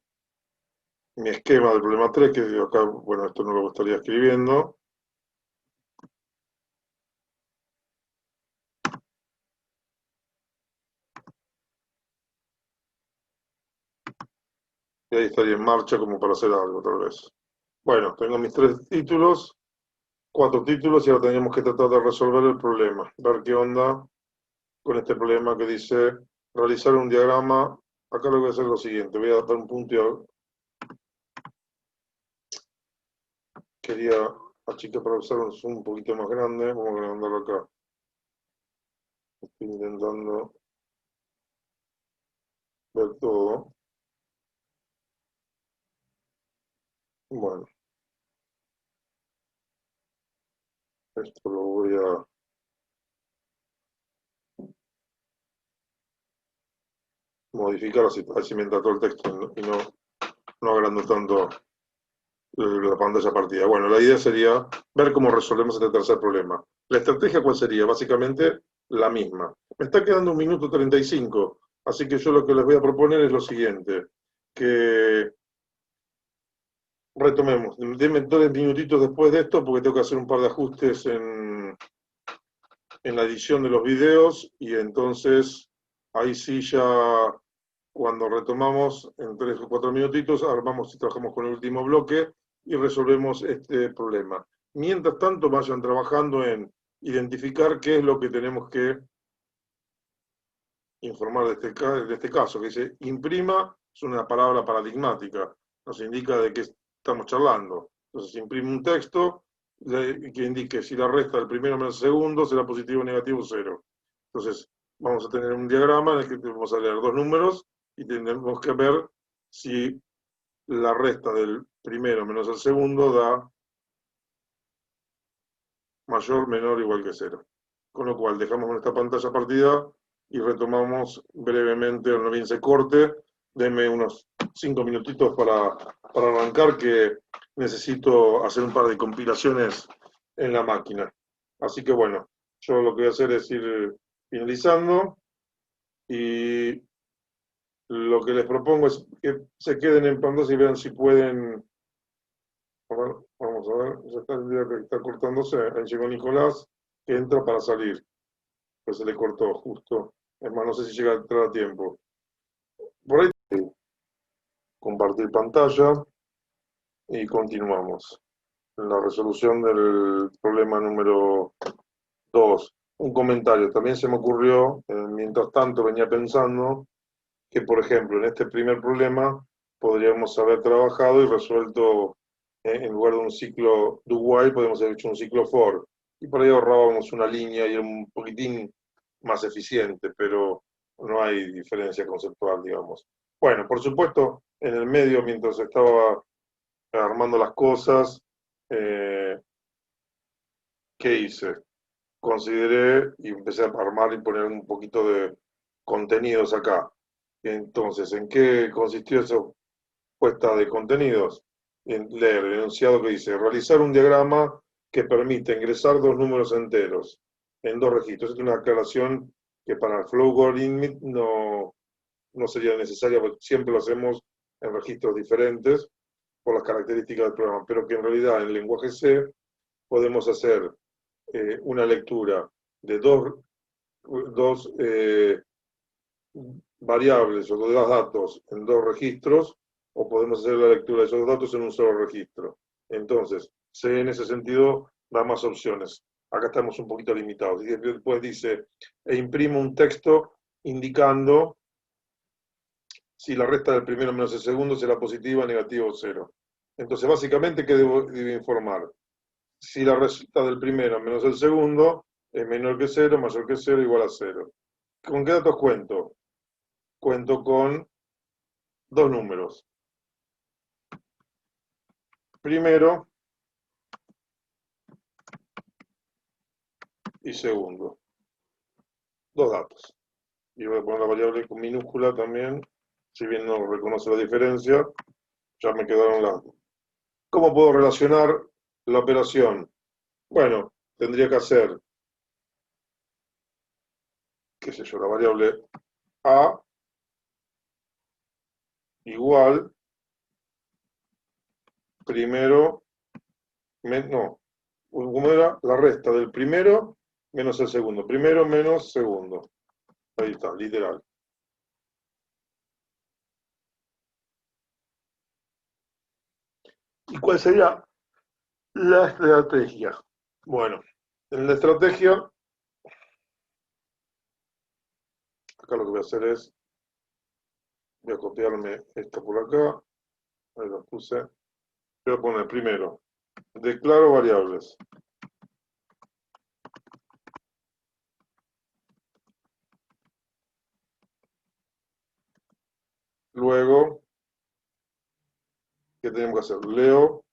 esquema del problema 3, que acá, bueno, esto no lo estaría escribiendo. Y ahí estaría en marcha como para hacer algo, tal vez. Bueno, tengo mis 3 títulos, 4 títulos, y ahora tendríamos que tratar de resolver el problema. Ver qué onda con este problema que dice realizar un diagrama. Acá lo que voy a hacer es lo siguiente, voy a dar un punto y quería achicar para usar un zoom un poquito más grande. Vamos a agrandarlo acá. Estoy intentando ver todo. Bueno, esto lo voy a modificar así me entra todo el texto y no agrando tanto la pantalla partida. Bueno, la idea sería ver cómo resolvemos este tercer problema. ¿La estrategia cuál sería? Básicamente la misma. Me está quedando 1 minuto 35, así que yo lo que les voy a proponer es lo siguiente, que retomemos. Denme 3 minutitos después de esto porque tengo que hacer un par de ajustes en la edición de los videos y entonces ahí sí ya cuando retomamos en 3 o 4 minutitos, armamos y trabajamos con el último bloque y resolvemos este problema. Mientras tanto, vayan trabajando en identificar qué es lo que tenemos que informar de este caso, que dice imprima, es una palabra paradigmática, nos indica de qué estamos charlando. Entonces imprime un texto que indique si la resta del primero menos el segundo será positivo o negativo 0. Entonces vamos a tener un diagrama en el que vamos a leer dos números y tenemos que ver si la resta del primero menos el segundo da mayor, menor o igual que 0. Con lo cual dejamos nuestra pantalla partida y retomamos brevemente, no bien se corte, denme unos 5 minutitos para arrancar, que necesito hacer un par de compilaciones en la máquina. Así que bueno, yo lo que voy a hacer es ir finalizando y lo que les propongo es que se queden en pantalla y vean si pueden. A ver, vamos a ver, ya está el video que está cortándose, ahí llegó Nicolás, que entra para salir, pues se le cortó justo. Es más, no sé si llega a entrar a tiempo. Por ahí, compartir pantalla y continuamos. En la resolución del problema número 2. Un comentario. También se me ocurrió, mientras tanto venía pensando, que por ejemplo en este primer problema podríamos haber trabajado y resuelto, en lugar de un ciclo do while, podemos haber hecho un ciclo for. Y por ahí ahorrábamos una línea y era un poquitín más eficiente, pero no hay diferencia conceptual, digamos. Bueno, por supuesto, en el medio, mientras estaba armando las cosas, ¿qué hice? Consideré y empecé a armar y poner un poquito de contenidos acá. Entonces, ¿en qué consistió esa puesta de contenidos? En leer el enunciado que dice, realizar un diagrama que permite ingresar dos números enteros en dos registros. Es una aclaración que para el Flow Algorithm no sería necesaria, porque siempre lo hacemos en registros diferentes por las características del programa, pero que en realidad en lenguaje C podemos hacer una lectura de dos variables o dos datos en dos registros, o podemos hacer la lectura de esos datos en un solo registro. Entonces, C en ese sentido da más opciones. Acá estamos un poquito limitados. Y después dice, e imprime un texto indicando si la resta del primero menos el segundo será positiva, negativa o 0. Entonces, básicamente, ¿qué debo informar? Si la resta del primero menos el segundo es menor que 0, mayor que 0, igual a 0. ¿Con qué datos cuento? Cuento con dos números. Primero y segundo. Dos datos. Y voy a poner la variable con minúscula también, si bien no reconoce la diferencia, ya me quedaron las. ¿Cómo puedo relacionar la operación? Bueno, tendría que hacer, qué sé yo, la variable A igual primero, no, ¿cómo era? La resta del primero menos el segundo. Primero menos segundo. Ahí está, literal. ¿Y cuál sería la estrategia? Bueno, en la estrategia, acá lo que voy a hacer es, voy a copiarme esto por acá, ahí lo puse, voy a poner primero, declaro variables. Luego, ¿qué tenemos que hacer? Leo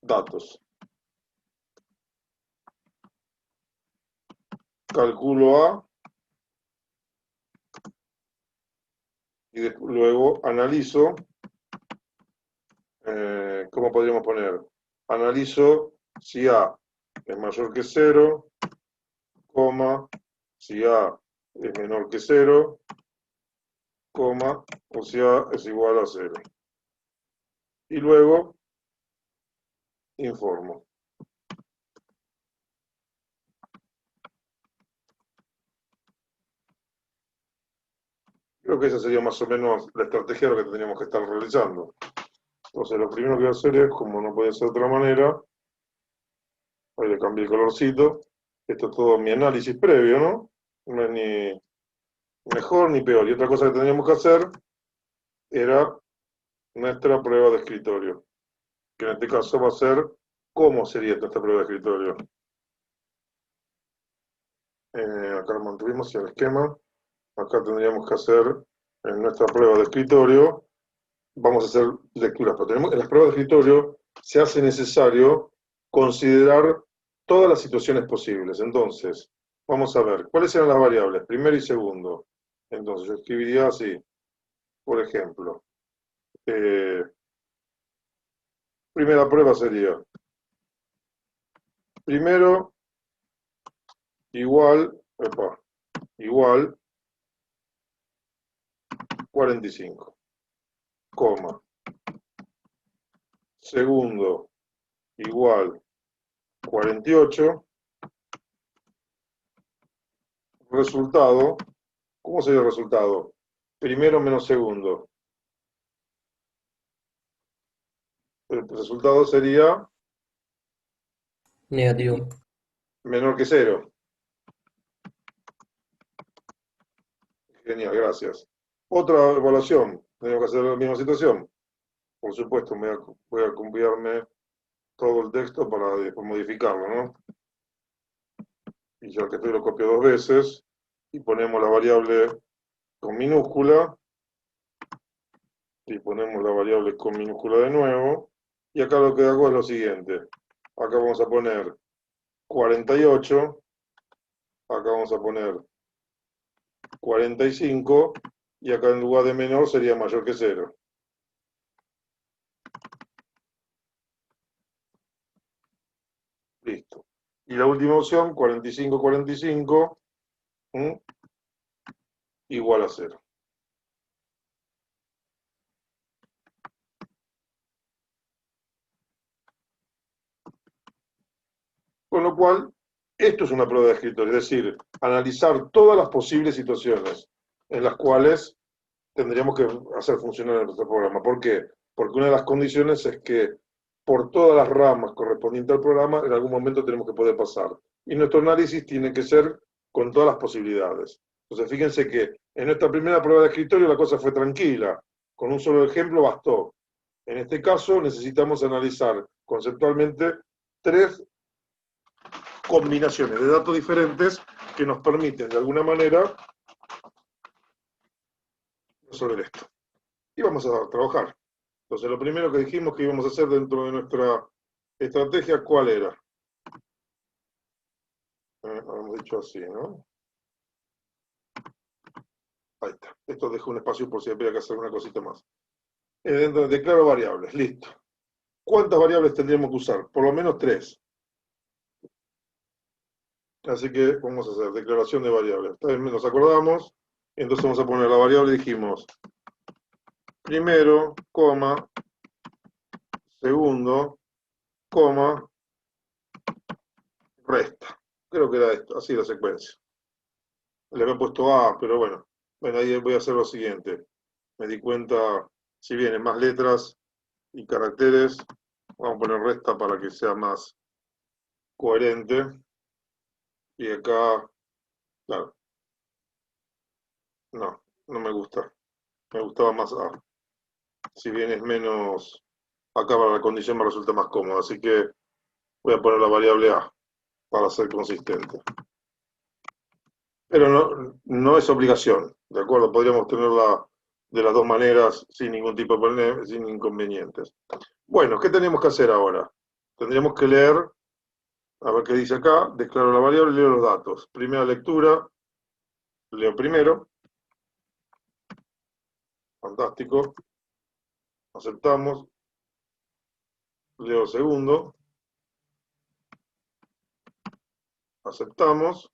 datos. Calculo A y luego analizo, ¿cómo podríamos poner? Analizo si A es mayor que 0, coma, si A es menor que 0, coma, o si A es igual a 0. Y luego informo. Creo que esa sería más o menos la estrategia de lo que tendríamos que estar realizando. Entonces, lo primero que voy a hacer es, como no puede ser de otra manera, ahí le cambié el colorcito. Esto es todo mi análisis previo, ¿no? No es ni mejor ni peor. Y otra cosa que tendríamos que hacer era nuestra prueba de escritorio, que en este caso va a ser cómo sería nuestra prueba de escritorio. Acá lo mantuvimos en el esquema. Acá tendríamos que hacer en nuestra prueba de escritorio, vamos a hacer lecturas, pero en las pruebas de escritorio se hace necesario considerar todas las situaciones posibles. Entonces, vamos a ver, ¿cuáles eran las variables? Primero y segundo. Entonces, yo escribiría así, por ejemplo, primera prueba sería, primero igual 45, coma, segundo igual 48, resultado, ¿cómo sería el resultado? Primero menos segundo. El resultado sería Negativo. menor que 0. Genial, gracias. Otra evaluación, tenemos que hacer la misma situación. Por supuesto, voy a copiarme todo el texto para después modificarlo, ¿no? Y ya que estoy lo copio 2 veces, y ponemos la variable con minúscula, y ponemos la variable con minúscula de nuevo, y acá lo que hago es lo siguiente. Acá vamos a poner 48, acá vamos a poner 45, y acá en lugar de menor sería mayor que 0. Listo. Y la última opción, 45, 45, igual a 0. Con lo cual, esto es una prueba de escritorio, es decir, analizar todas las posibles situaciones en las cuales tendríamos que hacer funcionar nuestro programa. ¿Por qué? Porque una de las condiciones es que por todas las ramas correspondientes al programa, en algún momento tenemos que poder pasar. Y nuestro análisis tiene que ser con todas las posibilidades. Entonces, fíjense que en nuestra primera prueba de escritorio la cosa fue tranquila. Con un solo ejemplo bastó. En este caso necesitamos analizar conceptualmente 3 combinaciones de datos diferentes que nos permiten de alguna manera resolver esto. Y vamos a trabajar. Entonces, lo primero que dijimos que íbamos a hacer dentro de nuestra estrategia, ¿cuál era? Habíamos dicho así, ¿no? Ahí está. Esto dejo un espacio por si habría que hacer una cosita más. Dentro de declaro variables, listo. ¿Cuántas variables tendríamos que usar? Por lo menos 3. Así que vamos a hacer declaración de variables. También nos acordamos. Entonces vamos a poner la variable, dijimos, primero, coma, segundo, coma, resta. Creo que era esto, así la secuencia. Le había puesto A, pero bueno. Bueno, ahí voy a hacer lo siguiente. Me di cuenta, si vienen más letras y caracteres, vamos a poner resta para que sea más coherente. Y acá, claro, no me gusta. Me gustaba más A. Si bien es menos, acá para la condición me resulta más cómodo. Así que voy a poner la variable A para ser consistente. Pero no es obligación, ¿de acuerdo? Podríamos tenerla de las dos maneras sin ningún tipo de sin inconvenientes. Bueno, ¿qué tenemos que hacer ahora? Tendríamos que leer, a ver qué dice acá, declaro la variable y leo los datos. Primera lectura, leo primero. Fantástico. Aceptamos. Leo segundo. Aceptamos.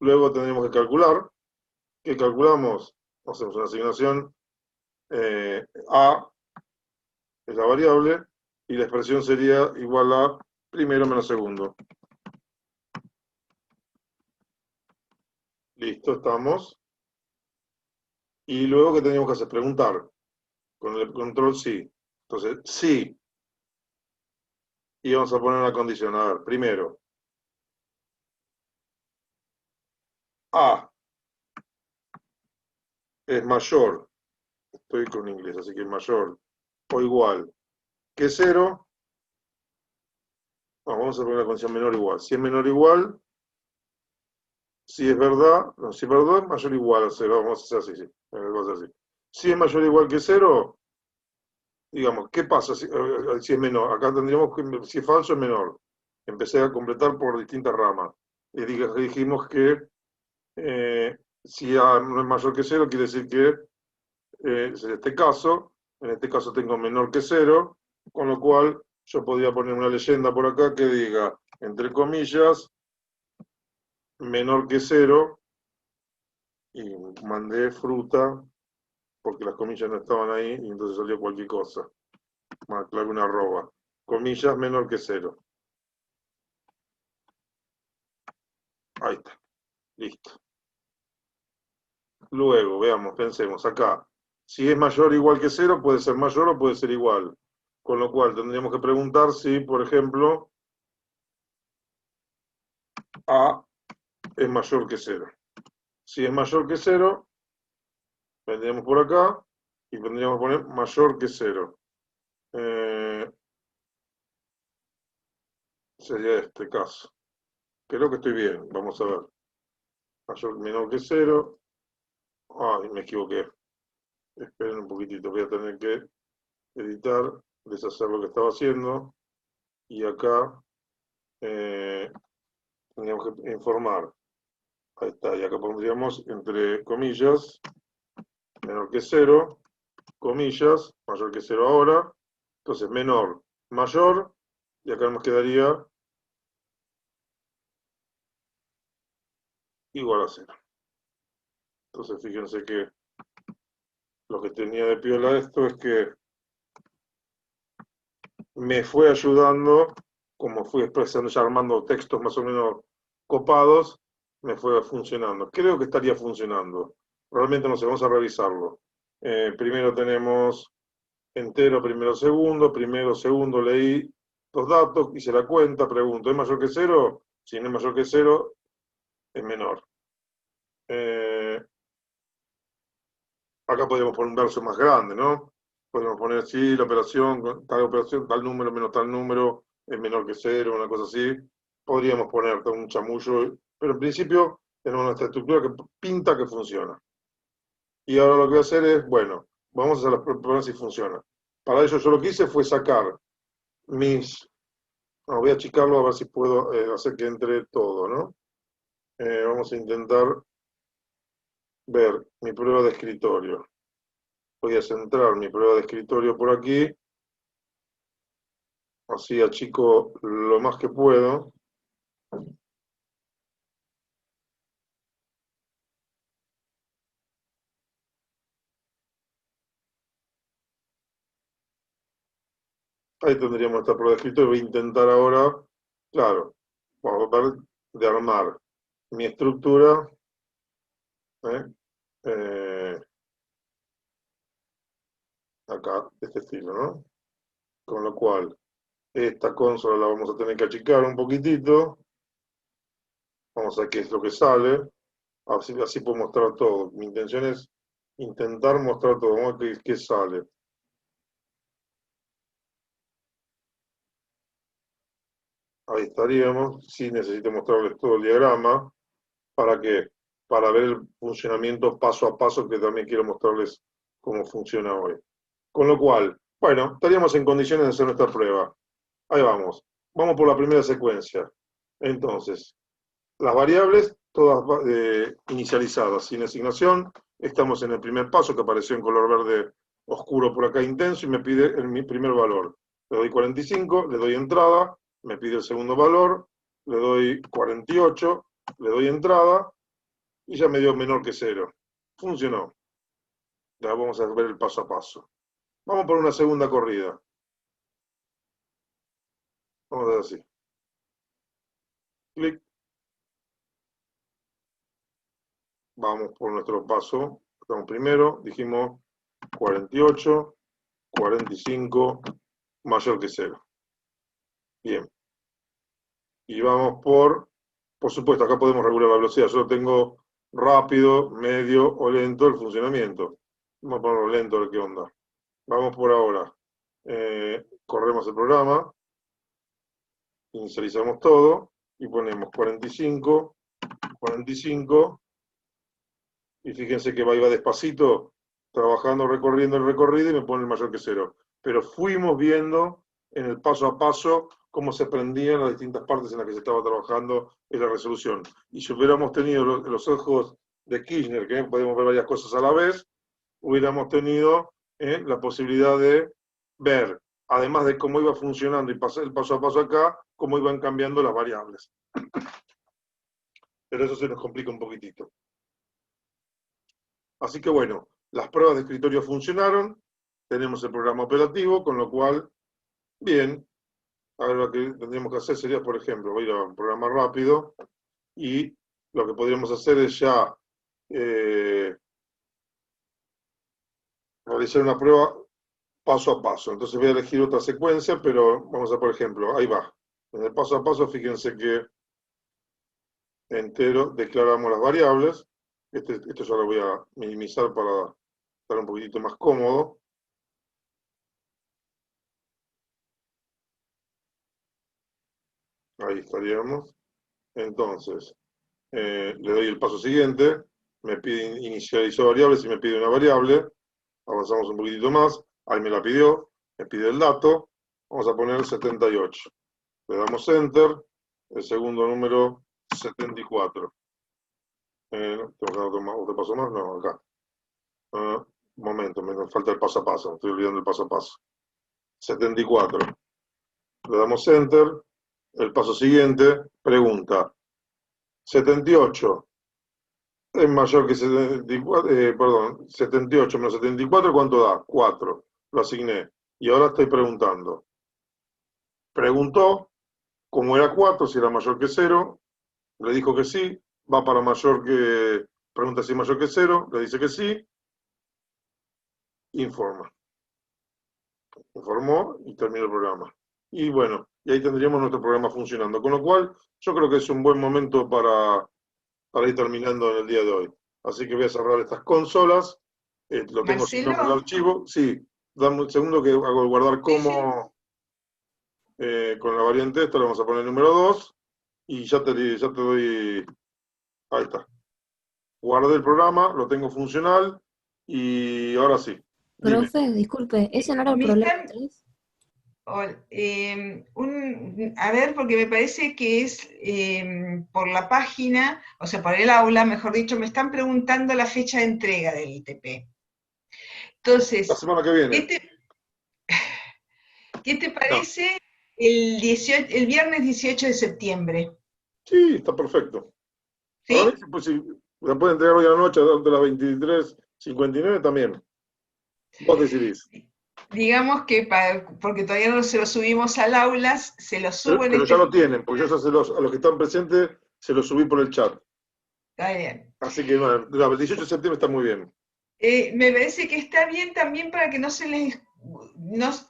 Luego tendremos que calcular. ¿Qué calculamos? Hacemos una asignación A, es la variable, y la expresión sería igual a primero menos segundo. Listo, estamos. Y luego, ¿qué teníamos que hacer? Preguntar. Con el control sí. Entonces, sí. Y vamos a poner una condición. A ver, primero. A es mayor. Estoy con inglés, así que es mayor. O igual que 0. No, vamos a poner una condición menor o igual. Si es menor o igual, si es verdad, no, si es verdad, mayor o igual a 0. Vamos a hacer así, sí. Vamos a hacer así. Si es mayor o igual que 0, digamos, ¿qué pasa si es menor? Acá tendríamos que, si es falso, es menor. Empecé a completar por distintas ramas. Y dijimos que si A no es mayor que 0, quiere decir que es en este caso tengo menor que 0, con lo cual yo podría poner una leyenda por acá que diga, entre comillas, menor que 0, y mandé fruta, porque las comillas no estaban ahí, y entonces salió cualquier cosa. Clave una arroba. Comillas menor que 0. Ahí está. Listo. Luego, veamos, pensemos acá. Si es mayor o igual que 0, puede ser mayor o puede ser igual. Con lo cual tendríamos que preguntar si, por ejemplo, A es mayor que 0. Si es mayor que 0, vendríamos por acá y tendríamos que poner mayor que 0. Sería este caso. Creo que estoy bien, vamos a ver. Mayor, menor que 0. Ay, me equivoqué. Esperen un poquitito, voy a tener que editar, deshacer lo que estaba haciendo. Y acá tendríamos que informar. Ahí está, y acá pondríamos entre comillas, menor que 0, comillas, mayor que 0 ahora. Entonces, menor, mayor, y acá nos quedaría igual a 0. Entonces, fíjense que lo que tenía de piola esto es que me fue ayudando, como fui expresando, ya armando textos más o menos copados, me fue funcionando. Creo que estaría funcionando. Realmente no sé, vamos a revisarlo. Primero tenemos entero, primero, segundo, leí los datos, hice la cuenta, pregunto, ¿es mayor que 0? Si no es mayor que 0, es menor. Acá podríamos poner un verso más grande, ¿no? Podemos poner, sí, la operación, tal número menos tal número, es menor que 0, una cosa así. Podríamos poner un chamullo, pero en principio tenemos nuestra estructura que pinta que funciona. Y ahora lo que voy a hacer es, bueno, vamos a hacer las pruebas si funciona. Para ello yo lo que hice fue sacar voy a achicarlo a ver si puedo hacer que entre todo, ¿no? Vamos a intentar ver mi prueba de escritorio. Voy a centrar mi prueba de escritorio por aquí. Así achico lo más que puedo. Ahí tendríamos esta prueba de escritorio. Voy a intentar ahora, claro, vamos a tratar de armar mi estructura. ¿eh? Acá, de este estilo, ¿no? Con lo cual, esta consola la vamos a tener que achicar un poquitito. Vamos a ver qué es lo que sale. Así puedo mostrar todo. Mi intención es intentar mostrar todo. Vamos a ver qué sale. Ahí estaríamos. Sí, necesito mostrarles todo el diagrama. ¿Para qué? Para ver el funcionamiento paso a paso, que también quiero mostrarles cómo funciona hoy. Con lo cual, bueno, estaríamos en condiciones de hacer nuestra prueba. Ahí vamos. Vamos por la primera secuencia. Entonces, las variables, todas inicializadas, sin asignación. Estamos en el primer paso que apareció en color verde oscuro por acá intenso y me pide mi primer valor. Le doy 45, le doy entrada, me pide el segundo valor, le doy 48, le doy entrada y ya me dio menor que 0. Funcionó. Ya vamos a ver el paso a paso. Vamos por una segunda corrida. Vamos a hacer así. Clic. Vamos por nuestro paso Estamos primero, dijimos 48, 45, mayor que 0. Bien. Y vamos por supuesto, acá podemos regular la velocidad. Yo lo tengo rápido, medio o lento el funcionamiento. Vamos a ponerlo lento, a ver qué onda. Vamos por ahora. Corremos el programa, inicializamos todo y ponemos 45, 45. Y fíjense que iba despacito, trabajando, recorriendo el recorrido y me pone el mayor que 0. Pero fuimos viendo en el paso a paso cómo se prendían las distintas partes en las que se estaba trabajando en la resolución. Y si hubiéramos tenido los ojos de Kirchner, que podemos ver varias cosas a la vez, hubiéramos tenido la posibilidad de ver, además de cómo iba funcionando y pasar el paso a paso acá, cómo iban cambiando las variables. Pero eso se nos complica un poquitito. Así que bueno, las pruebas de escritorio funcionaron, tenemos el programa operativo, con lo cual, bien, ahora lo que tendríamos que hacer sería, por ejemplo, voy a ir a un programa rápido, y lo que podríamos hacer es ya realizar una prueba paso a paso. Entonces voy a elegir otra secuencia, pero vamos a, por ejemplo, ahí va. En el paso a paso, fíjense que entero declaramos las variables. Esto ya lo voy a minimizar para estar un poquitito más cómodo. Ahí estaríamos. Entonces, le doy el paso siguiente. Me pide inicializar variables y me pide una variable. Avanzamos un poquitito más. Ahí me la pidió. Me pide el dato. Vamos a poner 78. Le damos Enter. El segundo número, 74. ¿Tengo que dar otro paso más? No, acá. Un momento, me falta el paso a paso. Estoy olvidando el paso a paso. 74. Le damos Enter. El paso siguiente, pregunta. 78 es mayor que 74, 78 menos 74, ¿cuánto da? 4. Lo asigné. Y ahora estoy preguntando. Preguntó, como era 4, si era mayor que 0, le dijo que sí, va para mayor que, pregunta si es mayor que 0, le dice que sí, informa. Informó y terminó el programa. Y bueno, y ahí tendríamos nuestro programa funcionando. Con lo cual, yo creo que es un buen momento para ir terminando en el día de hoy. Así que voy a cerrar estas consolas. Lo tengo sin nombre el archivo. Sí, dame un segundo que hago el guardar como con la variante esta, le vamos a poner el número 2 y ya te doy. Ahí está. Guardé el programa, lo tengo funcional y ahora sí. Dime. Profe, disculpe, ¿ese no era el problema 3? A ver, porque me parece que es por la página, o sea, por el aula, mejor dicho, me están preguntando la fecha de entrega del ITP. Entonces, la semana que viene. ¿Qué te parece el viernes 18 de septiembre? Sí, está perfecto. ¿Sí? Ahora, pues, si la pueden entregar hoy a la noche, de las 23:59 también. Vos decidís. Digamos que, porque todavía no se lo subimos al aula, se lo subo en Pero este... ya lo tienen, porque yo ya a los que están presentes se los subí por el chat. Está bien. Así que bueno, el 18 de septiembre está muy bien. Me parece que está bien también para que no se les...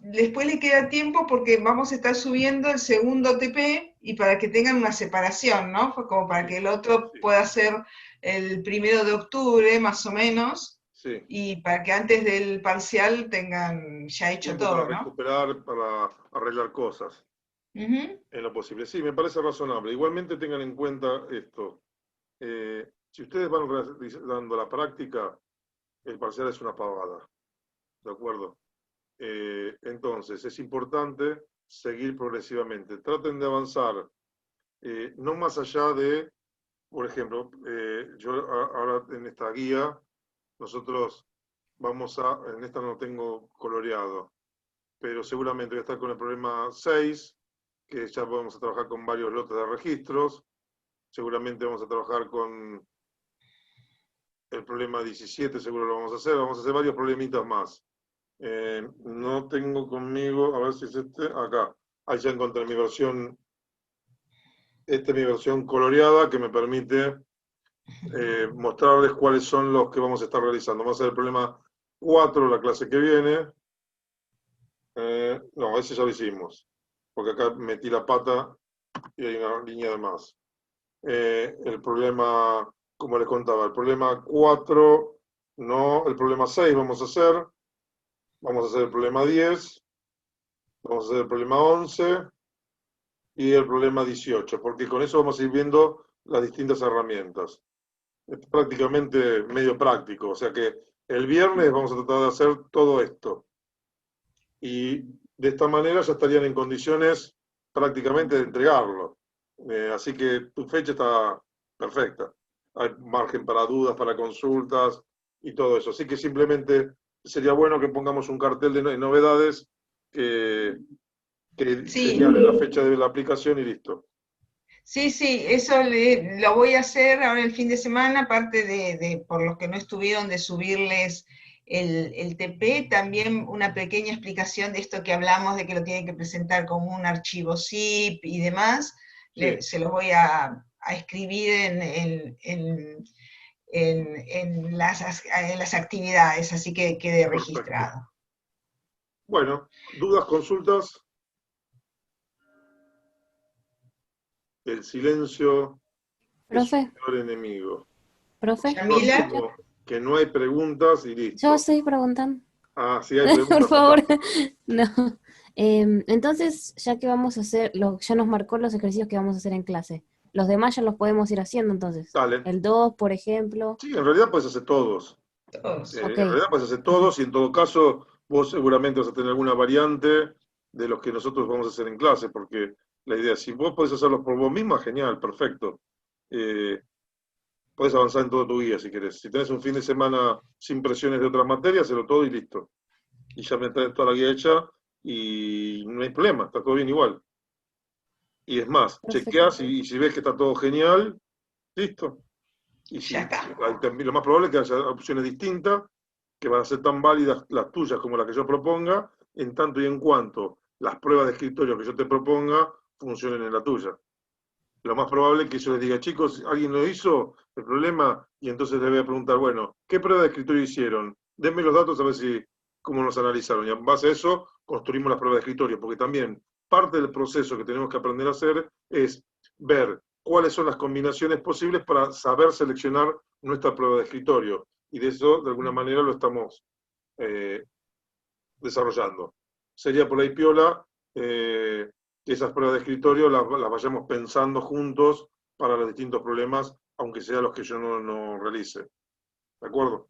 después le queda tiempo porque vamos a estar subiendo el segundo TP y para que tengan una separación, ¿no? Como para que el otro pueda ser el 1 de octubre, más o menos. Sí. Y para que antes del parcial tengan ya hecho tiempo todo, para ¿no? recuperar, para arreglar cosas. En lo posible. Sí, me parece razonable. Igualmente tengan en cuenta esto. Si ustedes van dando la práctica, el parcial es una pavada. ¿De acuerdo? Entonces, es importante seguir progresivamente. Traten de avanzar, no más allá de, por ejemplo, yo ahora en esta guía, nosotros en esta no tengo coloreado, pero seguramente voy a estar con el problema 6, que ya vamos a trabajar con varios lotes de registros, seguramente vamos a trabajar con el problema 17, seguro lo vamos a hacer varios problemitas más. No tengo conmigo, a ver si es acá, ahí ya encontré mi versión, esta es mi versión coloreada que me permite mostrarles cuáles son los que vamos a estar realizando. Vamos a hacer el problema 4 la clase que viene. No, ese ya lo hicimos, porque acá metí la pata y hay una línea de más. El problema, como les contaba, el problema 4, no, el problema 6 vamos a hacer el problema 10, vamos a hacer el problema 11 y el problema 18, porque con eso vamos a ir viendo las distintas herramientas. Es prácticamente medio práctico, o sea que el viernes vamos a tratar de hacer todo esto. Y de esta manera ya estarían en condiciones prácticamente de entregarlo. Así que tu fecha está perfecta. Hay margen para dudas, para consultas y todo eso. Así que simplemente sería bueno que pongamos un cartel de novedades que señale la fecha de la aplicación y listo. Sí, sí, eso lo voy a hacer ahora el fin de semana, aparte por los que no estuvieron, de subirles el TP, también una pequeña explicación de esto que hablamos, de que lo tienen que presentar como un archivo zip y demás. Sí. Se los voy a escribir en las actividades, así que quede registrado. Bueno, ¿dudas, consultas? El silencio es Profe, su peor enemigo. profe, Yamila. Como que no hay preguntas y listo. yo estoy preguntando. Ah, sí hay preguntas. Por favor, acá. no. Entonces, ya que vamos a hacer, ya nos marcó los ejercicios que vamos a hacer en clase. Los demás ya los podemos ir haciendo entonces. Dale. El 2, por ejemplo. Sí, en realidad puedes hacer todos. Todos. Ok. En realidad puedes hacer todos y en todo caso vos seguramente vas a tener alguna variante de los que nosotros vamos a hacer en clase, porque la idea, si vos podés hacerlos por vos misma, genial, perfecto. Podés avanzar en todo tu guía si querés. Si tenés un fin de semana sin presiones de otras materias, hazlo todo y listo. Y ya me traes toda la guía hecha y no hay problema, está todo bien igual. Y es más, Perfecto. chequeás y si ves que está todo genial, listo. Y si, Ya está. lo más probable es que haya opciones distintas, que van a ser tan válidas las tuyas como las que yo proponga, en tanto y en cuanto las pruebas de escritorio que yo te proponga funcionen en la tuya. Lo más probable es que yo les diga, chicos, ¿alguien lo hizo? El problema, y entonces les voy a preguntar, bueno, ¿qué prueba de escritorio hicieron? Denme los datos a ver cómo nos analizaron. Y en base a eso, construimos las pruebas de escritorio, porque también parte del proceso que tenemos que aprender a hacer es ver cuáles son las combinaciones posibles para saber seleccionar nuestra prueba de escritorio. Y de eso, de alguna manera, lo estamos desarrollando. Sería por ahí piola que esas pruebas de escritorio las vayamos pensando juntos para los distintos problemas, aunque sean los que yo no realice. ¿De acuerdo?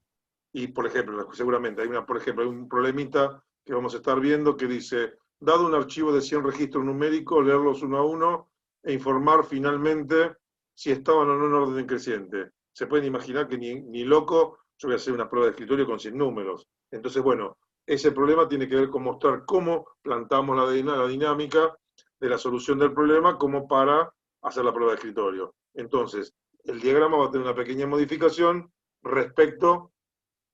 Y, por ejemplo, seguramente hay un problemita que vamos a estar viendo que dice, dado un archivo de 100 registros numéricos, leerlos uno a uno e informar finalmente si estaban o no en orden creciente. Se pueden imaginar que ni loco yo voy a hacer una prueba de escritorio con 100 números. Entonces, bueno, ese problema tiene que ver con mostrar cómo plantamos la dinámica de la solución del problema como para hacer la prueba de escritorio. Entonces, el diagrama va a tener una pequeña modificación respecto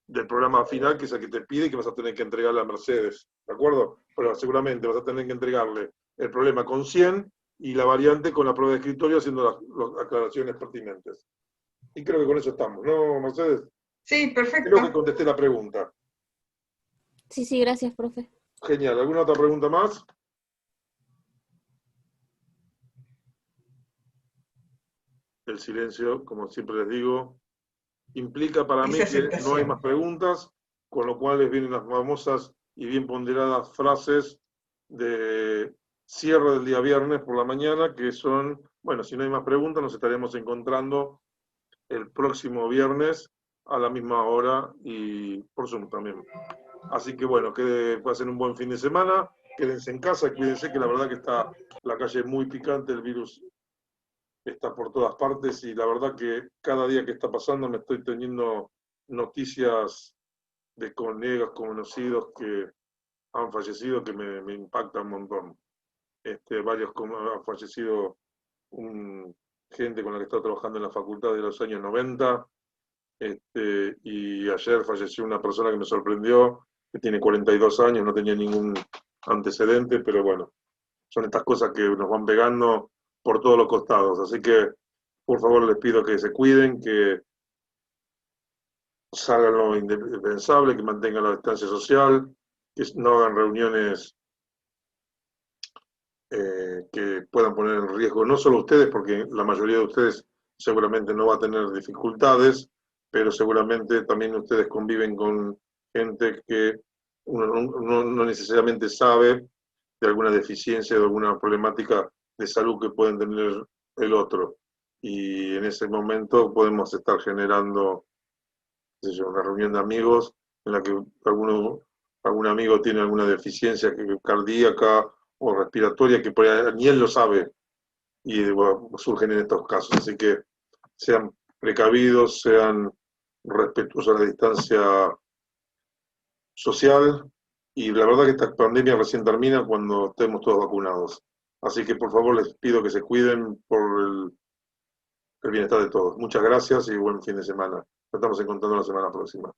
del programa final, que es el que te pide y que vas a tener que entregarle a Mercedes, ¿de acuerdo? Pero seguramente vas a tener que entregarle el problema con 100 y la variante con la prueba de escritorio haciendo las aclaraciones pertinentes. Y creo que con eso estamos, ¿no, Mercedes? Sí, perfecto. Creo que contesté la pregunta. Sí, sí, gracias, profe. Genial. ¿Alguna otra pregunta más? El silencio, como siempre les digo, implica para mí que no hay más preguntas, con lo cual les vienen las famosas y bien ponderadas frases de cierre del día viernes por la mañana, que son, bueno, si no hay más preguntas, nos estaremos encontrando el próximo viernes a la misma hora y por Zoom también. Así que bueno, que pasen un buen fin de semana, quédense en casa, cuídense que la verdad que está la calle muy picante, el virus está por todas partes y la verdad que cada día que está pasando me estoy teniendo noticias de colegas conocidos que han fallecido que me impactan un montón. Varios han fallecido, gente con la que estaba trabajando en la facultad de los años 90, y ayer falleció una persona que me sorprendió, que tiene 42 años, no tenía ningún antecedente, pero bueno, son estas cosas que nos van pegando por todos los costados. Así que por favor les pido que se cuiden, que salgan lo indispensable, que mantengan la distancia social, que no hagan reuniones que puedan poner en riesgo no solo ustedes, porque la mayoría de ustedes seguramente no va a tener dificultades, pero seguramente también ustedes conviven con gente que uno no necesariamente sabe de alguna deficiencia, de alguna problemática de salud que pueden tener el otro. Y en ese momento podemos estar generando, qué sé yo, una reunión de amigos en la que algún amigo tiene alguna deficiencia cardíaca o respiratoria que por ahí ni él lo sabe y bueno, surgen en estos casos. Así que sean precavidos, sean respetuosos a la distancia social y la verdad que esta pandemia recién termina cuando estemos todos vacunados. Así que por favor les pido que se cuiden por el bienestar de todos. Muchas gracias y buen fin de semana. Nos estamos encontrando la semana próxima.